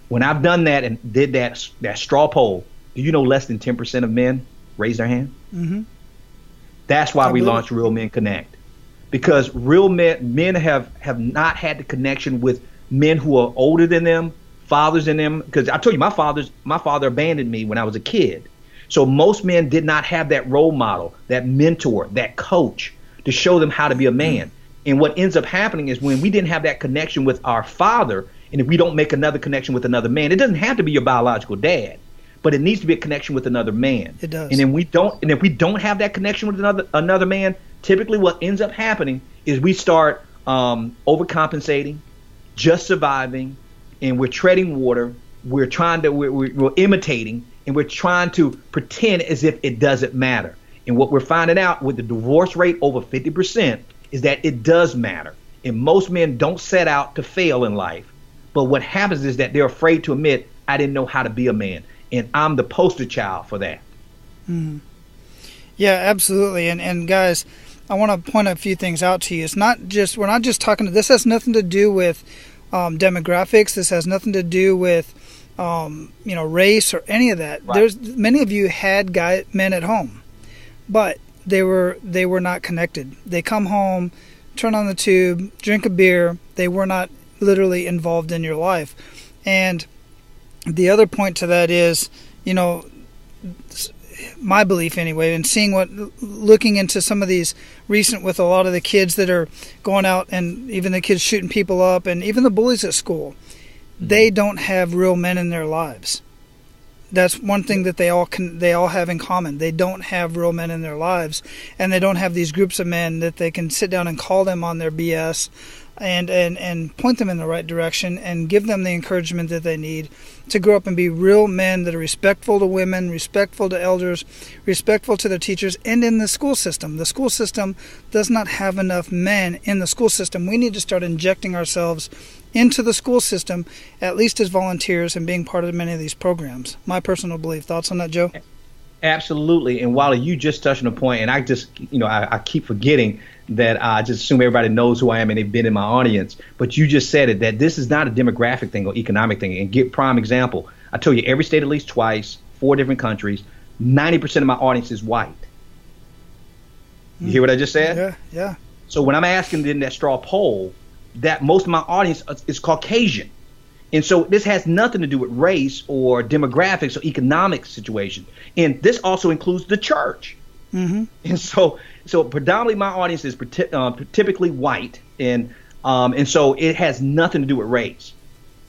When I've done that and did that straw poll, do you know less than 10% of men raise their hand? Mm-hmm. That's why we launched Real Men Connect. Because real men have not had the connection with men who are older than them, fathers in them. Because I told you, my father abandoned me when I was a kid. So most men did not have that role model, that mentor, that coach to show them how to be a man. Mm-hmm. And what ends up happening is when we didn't have that connection with our father, and if we don't make another connection with another man, it doesn't have to be your biological dad, but it needs to be a connection with another man. It does. And if we don't have that connection with another man, typically what ends up happening is we start overcompensating, just surviving, and we're treading water. We're imitating, and we're trying to pretend as if it doesn't matter. And what we're finding out with the divorce rate over 50% is that it does matter. And most men don't set out to fail in life. But what happens is that they're afraid to admit, I didn't know how to be a man. And I'm the poster child for that. Mm-hmm. Yeah, absolutely. And guys, I want to point a few things out to you. We're not just talking, this has nothing to do with demographics. This has nothing to do with, race or any of that. Right. Many of you had men at home, but they were not connected. They come home, turn on the tube, drink a beer. They were not literally involved in your life. And the other point to that is, my belief anyway, and looking into some of these recent with a lot of the kids that are going out and even the kids shooting people up and even the bullies at school, they don't have real men in their lives. That's one thing that they all have in common. They don't have real men in their lives, and they don't have these groups of men that they can sit down and call them on their BS and point them in the right direction and give them the encouragement that they need to grow up and be real men that are respectful to women, respectful to elders, respectful to their teachers, and in the school system. The school system does not have enough men in the school system. We need to start injecting ourselves into the school system, at least as volunteers, and being part of many of these programs. My personal belief. Thoughts on that, Joe? Absolutely. And Wally, you just touched on a point, and I just, I keep forgetting that I just assume everybody knows who I am and they've been in my audience. But you just said it, that this is not a demographic thing or economic thing. And get prime example. I told you every state at least twice, 4 different countries, 90% of my audience is white. You hear what I just said? Yeah, yeah. So when I'm asking in that straw poll, that most of my audience is Caucasian. And so this has nothing to do with race or demographics or economic situation. And this also includes the church. Mm-hmm. And so predominantly my audience is typically white. And so it has nothing to do with race.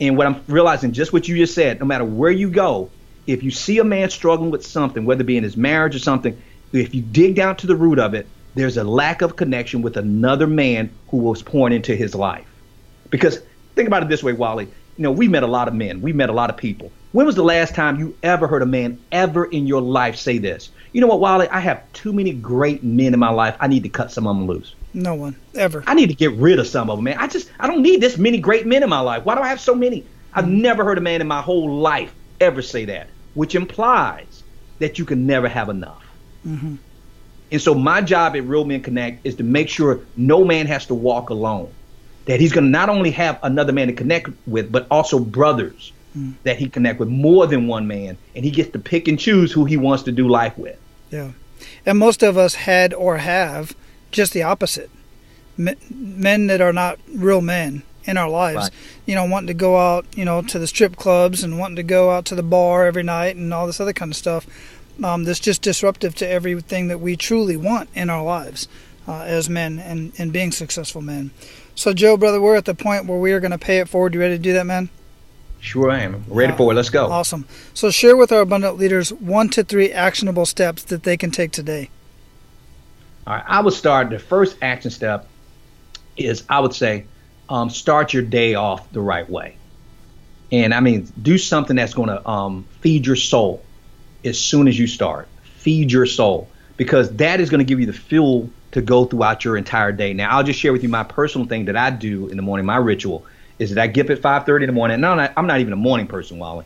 And what I'm realizing, just what you just said, no matter where you go, if you see a man struggling with something, whether it be in his marriage or something, if you dig down to the root of it, there's a lack of connection with another man who was pouring into his life. Because think about it this way, Wally. You know, we met a lot of men. We met a lot of people. When was the last time you ever heard a man ever in your life say this? You know what, Wally? I have too many great men in my life. I need to cut some of them loose. No one ever. I need to get rid of some of them, man. I don't need this many great men in my life. Why do I have so many? I've never heard a man in my whole life ever say that, which implies that you can never have enough. Mm-hmm. And so my job at Real Men Connect is to make sure no man has to walk alone, that he's going to not only have another man to connect with, but also brothers that he connect with, more than one man, and he gets to pick and choose who he wants to do life with. Yeah. And most of us had or have just the opposite. Men that are not real men in our lives, Right. You know, wanting to go out, you know, to the strip clubs and wanting to go out to the bar every night and all this other kind of stuff. That's just disruptive to everything that we truly want in our lives as men and being successful men. So, Joe, brother, we're at the point where we are going to pay it forward. You ready to do that, man? Sure I am. Ready for it. Let's go. Awesome. So share with our abundant leaders 1 to 3 actionable steps that they can take today. All right. I would start. The first action step is, I would say, start your day off the right way. And I mean, do something that's going to feed your soul as soon as you start. Feed your soul, because that is going to give you the fuel to go throughout your entire day. Now, I'll just share with you my personal thing that I do in the morning. My ritual is that I get up at 5:30 in the morning. No, I'm not even a morning person, Wally.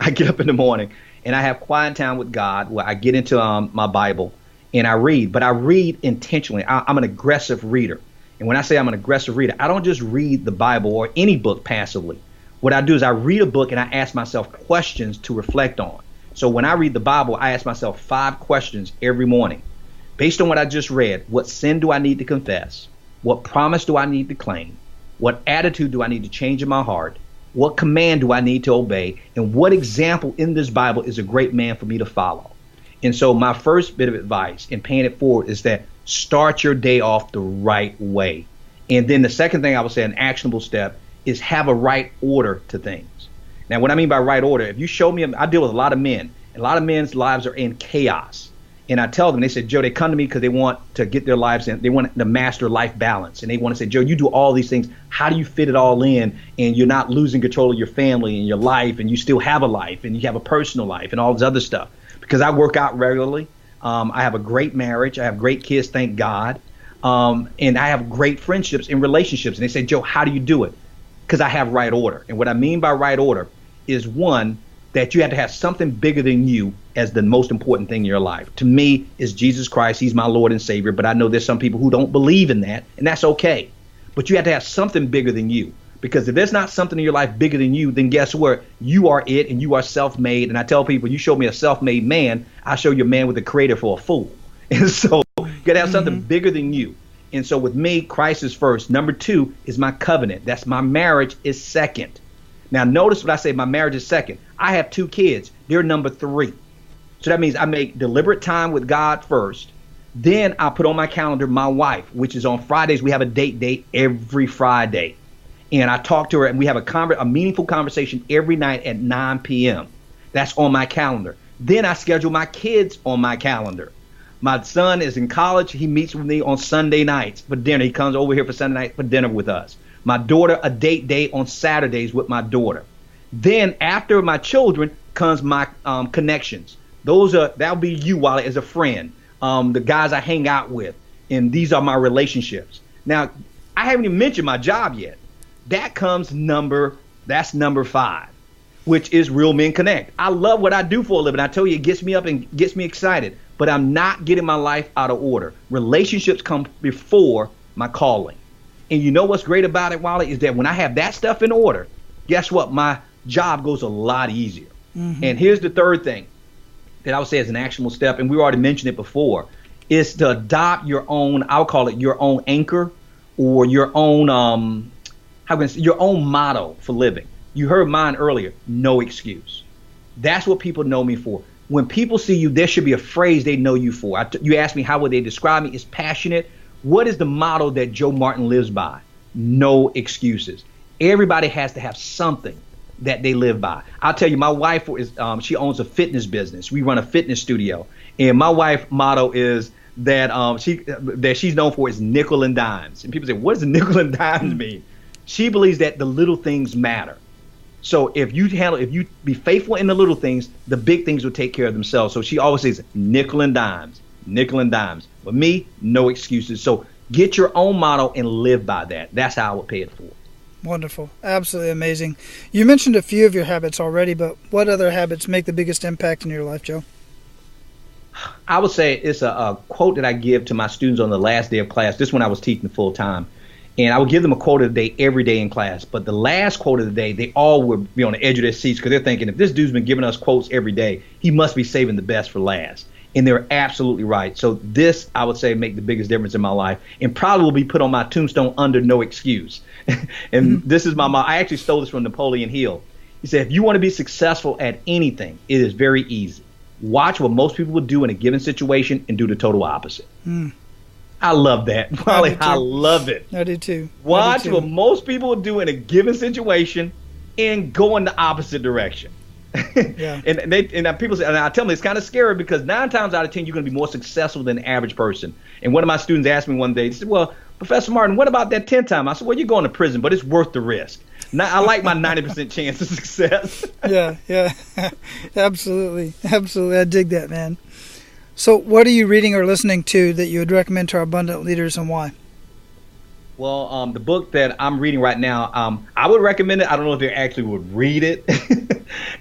I get up in the morning and I have quiet time with God where I get into my Bible and I read. But I read intentionally. I'm an aggressive reader. And when I say I'm an aggressive reader, I don't just read the Bible or any book passively. What I do is I read a book and I ask myself questions to reflect on. So when I read the Bible, I ask myself 5 questions every morning. Based on what I just read, what sin do I need to confess? What promise do I need to claim? What attitude do I need to change in my heart? What command do I need to obey? And what example in this Bible is a great man for me to follow? And so my first bit of advice in paying it forward is that start your day off the right way. And then the second thing I would say, an actionable step, is have a right order to things. Now, what I mean by right order, if you show me, I deal with a lot of men, and a lot of men's lives are in chaos. And I tell them, they said, Joe, they come to me because they want to get their lives in. They want to master life balance. And they want to say, Joe, you do all these things. How do you fit it all in? And you're not losing control of your family and your life, and you still have a life, and you have a personal life and all this other stuff. Because I work out regularly. I have a great marriage. I have great kids, thank God. And I have great friendships and relationships. And they say, Joe, how do you do it? Because I have right order. And what I mean by right order is, one, that you have to have something bigger than you as the most important thing in your life. To me, is Jesus Christ. He's my Lord and Savior. But I know there's some people who don't believe in that, and that's okay. But you have to have something bigger than you. Because if there's not something in your life bigger than you, then guess what? You are it, and you are self-made. And I tell people, you show me a self-made man, I show you a man with a creator for a fool. And so you got to have something bigger than you. And so with me, Christ is first. Number 2 is my covenant. That's my marriage is second. Now, notice what I say, my marriage is second. I have 2 kids. They're number 3. So that means I make deliberate time with God first. Then I put on my calendar my wife, which is on Fridays. We have a date day every Friday. And I talk to her, and we have a meaningful conversation every night at 9 p.m. That's on my calendar. Then I schedule my kids on my calendar. My son is in college. He meets with me on Sunday nights for dinner. He comes over here for Sunday night for dinner with us. My daughter, a date day on Saturdays with my daughter. Then after my children comes my connections. That'll be you, Wally, as a friend. The guys I hang out with. And these are my relationships. Now, I haven't even mentioned my job yet. That's number 5, which is Real Men Connect. I love what I do for a living. I tell you, it gets me up and gets me excited. But I'm not getting my life out of order. Relationships come before my calling. And you know what's great about it, Wally, is that when I have that stuff in order, guess what? My job goes a lot easier. Mm-hmm. And here's the third thing that I would say is an actionable step, and we already mentioned it before, is to adopt your own, I'll call it your own anchor, or your own, your own motto for living. You heard mine earlier, no excuse. That's what people know me for. When people see you, there should be a phrase they know you for. You asked me, how would they describe me? It's passionate. What is the motto that Joe Martin lives by? No excuses. Everybody has to have something that they live by. I'll tell you, my wife is, she owns a fitness business. We run a fitness studio. And my wife's motto is that she's known for is nickel and dimes. And people say, what does nickel and dimes mean? She believes that the little things matter. So if you be faithful in the little things, the big things will take care of themselves. So she always says nickel and dimes, nickel and dimes. With me, no excuses. So get your own motto and live by that. That's how I would pay it forward. Wonderful. Absolutely amazing. You mentioned a few of your habits already, but what other habits make the biggest impact in your life, Joe? I would say it's a quote that I give to my students on the last day of class. This one I was teaching full time. And I would give them a quote of the day every day in class. But the last quote of the day, they all would be on the edge of their seats because they're thinking, if this dude's been giving us quotes every day, he must be saving the best for last. And they're absolutely right. So this, I would say, make the biggest difference in my life and probably will be put on my tombstone under no excuse. And this is my mom. I actually stole this from Napoleon Hill. He said, if you want to be successful at anything, it is very easy. Watch what most people would do in a given situation and do the total opposite. I love that. Molly, I love it. I do too. Watch what most people would do in a given situation and go in the opposite direction. Yeah. and people say, and I tell them it's kind of scary because 9 times out of 10 you're going to be more successful than the average person. And one of my students asked me one day, he said, well, Professor Martin, what about that 10th time? I said, well, you're going to prison, but it's worth the risk. Now, I like my 90% chance of success. Yeah. Absolutely. I dig that, man. So what are you reading or listening to that you would recommend to our abundant leaders and why? Well, the book that I'm reading right now, I would recommend it. I don't know if they actually would read it.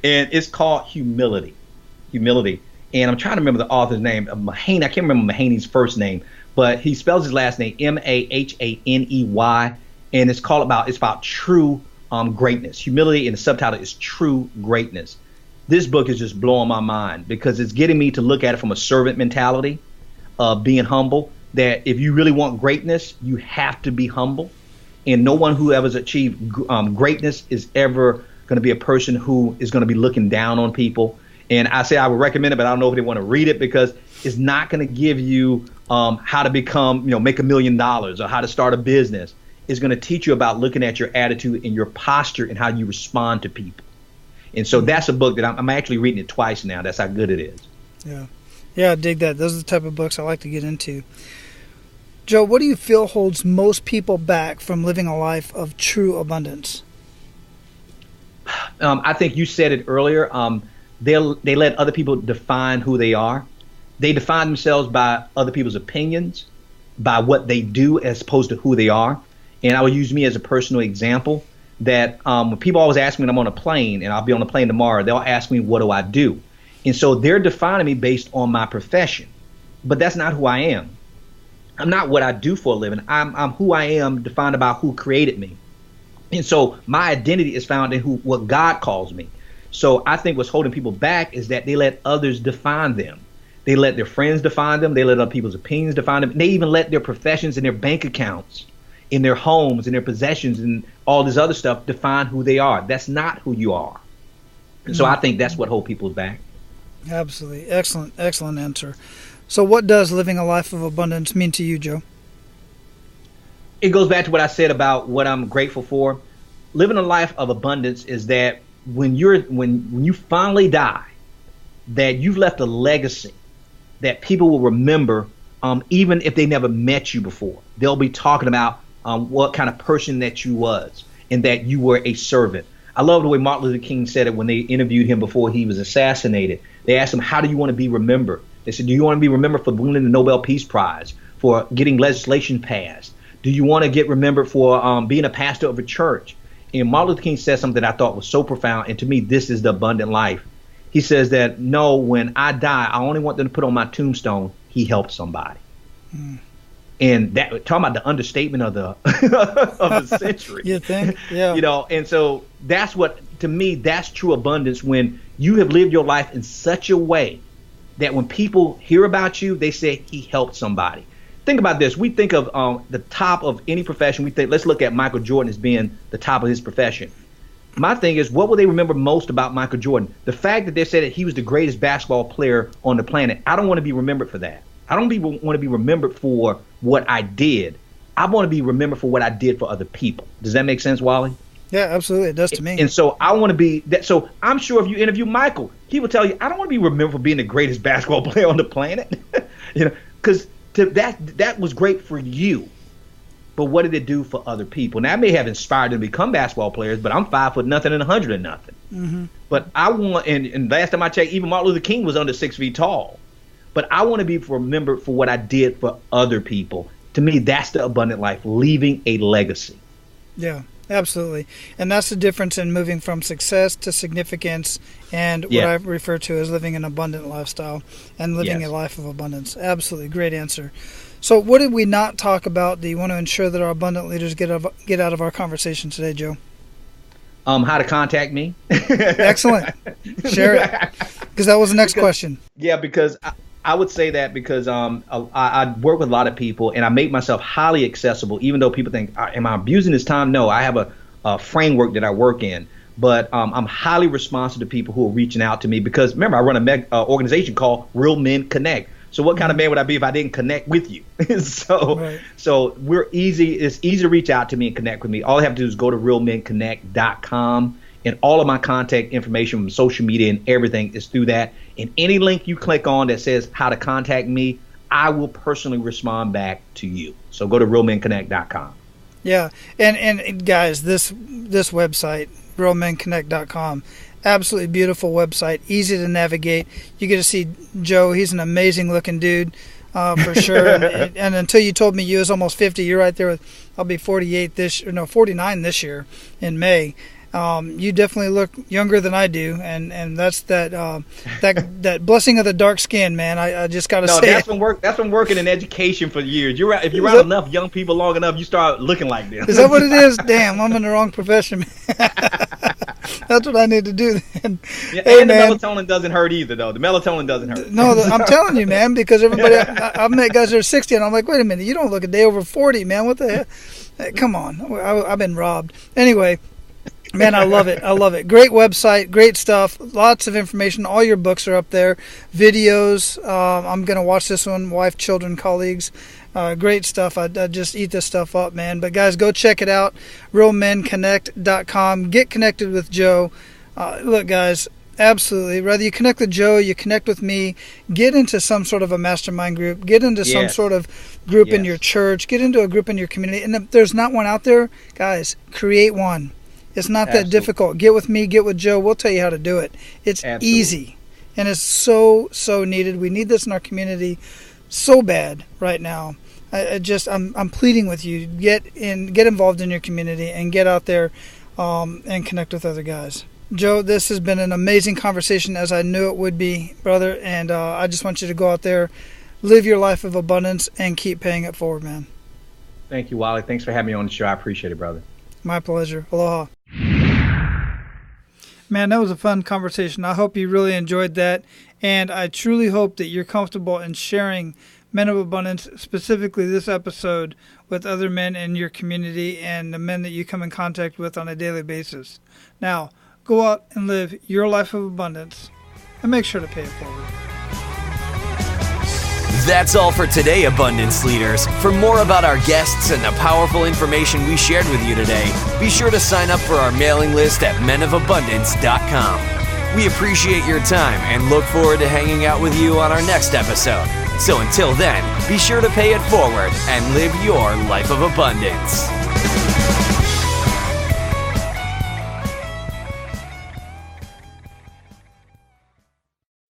And it's called Humility. And I'm trying to remember the author's name. Mahaney. I can't remember Mahaney's first name, but he spells his last name Mahaney. And it's about true greatness. Humility, and the subtitle is True Greatness. This book is just blowing my mind because it's getting me to look at it from a servant mentality of being humble, that if you really want greatness, you have to be humble. And no one who ever achieved greatness is ever going to be a person who is going to be looking down on people. And I say I would recommend it, but I don't know if they want to read it because it's not going to give you how to become, make $1 million or how to start a business. It's going to teach you about looking at your attitude and your posture and how you respond to people. And so that's a book that I'm actually reading it twice now. That's how good it is. Yeah, I dig that. Those are the type of books I like to get into. Joe, what do you feel holds most people back from living a life of true abundance? I think you said it earlier. They let other people define who they are. They define themselves by other people's opinions, by what they do as opposed to who they are. And I would use me as a personal example. That when people always ask me when I'm on a plane, and I'll be on a plane tomorrow, they'll ask me, what do I do? And so they're defining me based on my profession. But that's not who I am. I'm not what I do for a living. I'm who I am, defined about who created me. And so my identity is found in what God calls me. So I think what's holding people back is that they let others define them. They let their friends define them. They let other people's opinions define them. They even let their professions and their bank accounts, in their homes and their possessions and all this other stuff define who they are. That's not who you are. And so I think that's what holds people back. Absolutely. Excellent answer. So what does living a life of abundance mean to you, Joe? It goes back to what I said about what I'm grateful for. Living a life of abundance is that when you finally die, that you've left a legacy that people will remember, even if they never met you before. They'll be talking about what kind of person that you was and that you were a servant. I love the way Martin Luther King said it when they interviewed him before he was assassinated. They asked him, how do you want to be remembered? They said, do you want to be remembered for winning the Nobel Peace Prize, for getting legislation passed? Do you want to get remembered for being a pastor of a church? And Martin Luther King said something that I thought was so profound, and to me, this is the abundant life. He says that, no, when I die, I only want them to put on my tombstone, he helped somebody. And that, talking about the understatement of the of the century. You think? Yeah. And so that's what, to me, that's true abundance, when you have lived your life in such a way that when people hear about you, they say he helped somebody. Think about this. We think of the top of any profession. We think, let's look at Michael Jordan as being the top of his profession. My thing is, what will they remember most about Michael Jordan? The fact that they said that he was the greatest basketball player on the planet. I don't want to be remembered for that. I don't want to be remembered for what I did. I want to be remembered for what I did for other people. Does that make sense, Wally? Yeah, absolutely. It does to me. And so I want to be that. So I'm sure if you interview Michael, he will tell you, I don't want to be remembered for being the greatest basketball player on the planet. Because that was great for you. But what did it do for other people? Now, I may have inspired them to become basketball players, but I'm 5 foot nothing and 100 and nothing. Mm-hmm. But I want, and last time I checked, even Martin Luther King was under 6 feet tall. But I want to be remembered for what I did for other people. To me, that's the abundant life, leaving a legacy. Yeah, absolutely. And that's the difference in moving from success to significance and what I refer to as living an abundant lifestyle and living a life of abundance. Absolutely. Great answer. So what did we not talk about that you want to ensure that our abundant leaders get out of our conversation today, Joe? How to contact me. Excellent. Share it. Because that was the next question. Yeah, because I would say that because I work with a lot of people and I make myself highly accessible, even though people think, am I abusing this time? No, I have a framework that I work in. But I'm highly responsive to people who are reaching out to me because, remember, I run an organization called Real Men Connect. So what kind of man would I be if I didn't connect with you? So we're easy. It's easy to reach out to me and connect with me. All I have to do is go to realmenconnect.com, and all of my contact information from social media and everything is through that. And any link you click on that says how to contact me, I will personally respond back to you. So go to realmenconnect.com. Yeah, and guys, this website, realmenconnect.com. Absolutely beautiful website, easy to navigate. You get to see Joe. He's an amazing looking dude, for sure. and until you told me you was almost 50, you're right there with, I'll be 49 this year in May. You definitely look younger than I do, and that's that blessing of the dark skin, man. I just got to say that's been working in education for years. If you're around enough young people long enough, you start looking like this. Is that what it is? Damn, I'm in the wrong profession. That's what I need to do then. Yeah, hey, and the melatonin doesn't hurt either, though. The melatonin doesn't hurt. No, I'm telling you, man, because everybody, I've met guys that are 60, and I'm like, wait a minute, you don't look a day over 40, man. What the hell? Hey, come on. I've been robbed. Anyway, man, I love it. I love it. Great website, great stuff, lots of information. All your books are up there, videos. I'm going to watch this one, wife, children, colleagues. Great stuff. I just eat this stuff up, man. But guys, go check it out. realmenconnect.com. Get connected with Joe. Look, guys, absolutely. Whether you connect with Joe, you connect with me, get into some sort of a mastermind group, get into some sort of group in your church, get into a group in your community. And if there's not one out there, guys, create one. It's not that difficult. Get with me, get with Joe. We'll tell you how to do it. It's easy. And it's so needed. We need this in our community so bad right now. I'm pleading with you, get involved in your community and get out there and connect with other guys. Joe, this has been an amazing conversation, as I knew it would be, brother, and I just want you to go out there, live your life of abundance, and keep paying it forward, man. Thank you, Wally. Thanks for having me on the show. I appreciate it, brother. My pleasure. Aloha. Man, that was a fun conversation. I hope you really enjoyed that, and I truly hope that you're comfortable in sharing Men of Abundance, specifically this episode, with other men in your community and the men that you come in contact with on a daily basis. Now, go out and live your life of abundance and make sure to pay it forward. That's all for today, Abundance Leaders. For more about our guests and the powerful information we shared with you today, be sure to sign up for our mailing list at menofabundance.com. We appreciate your time and look forward to hanging out with you on our next episode. So until then, be sure to pay it forward and live your life of abundance.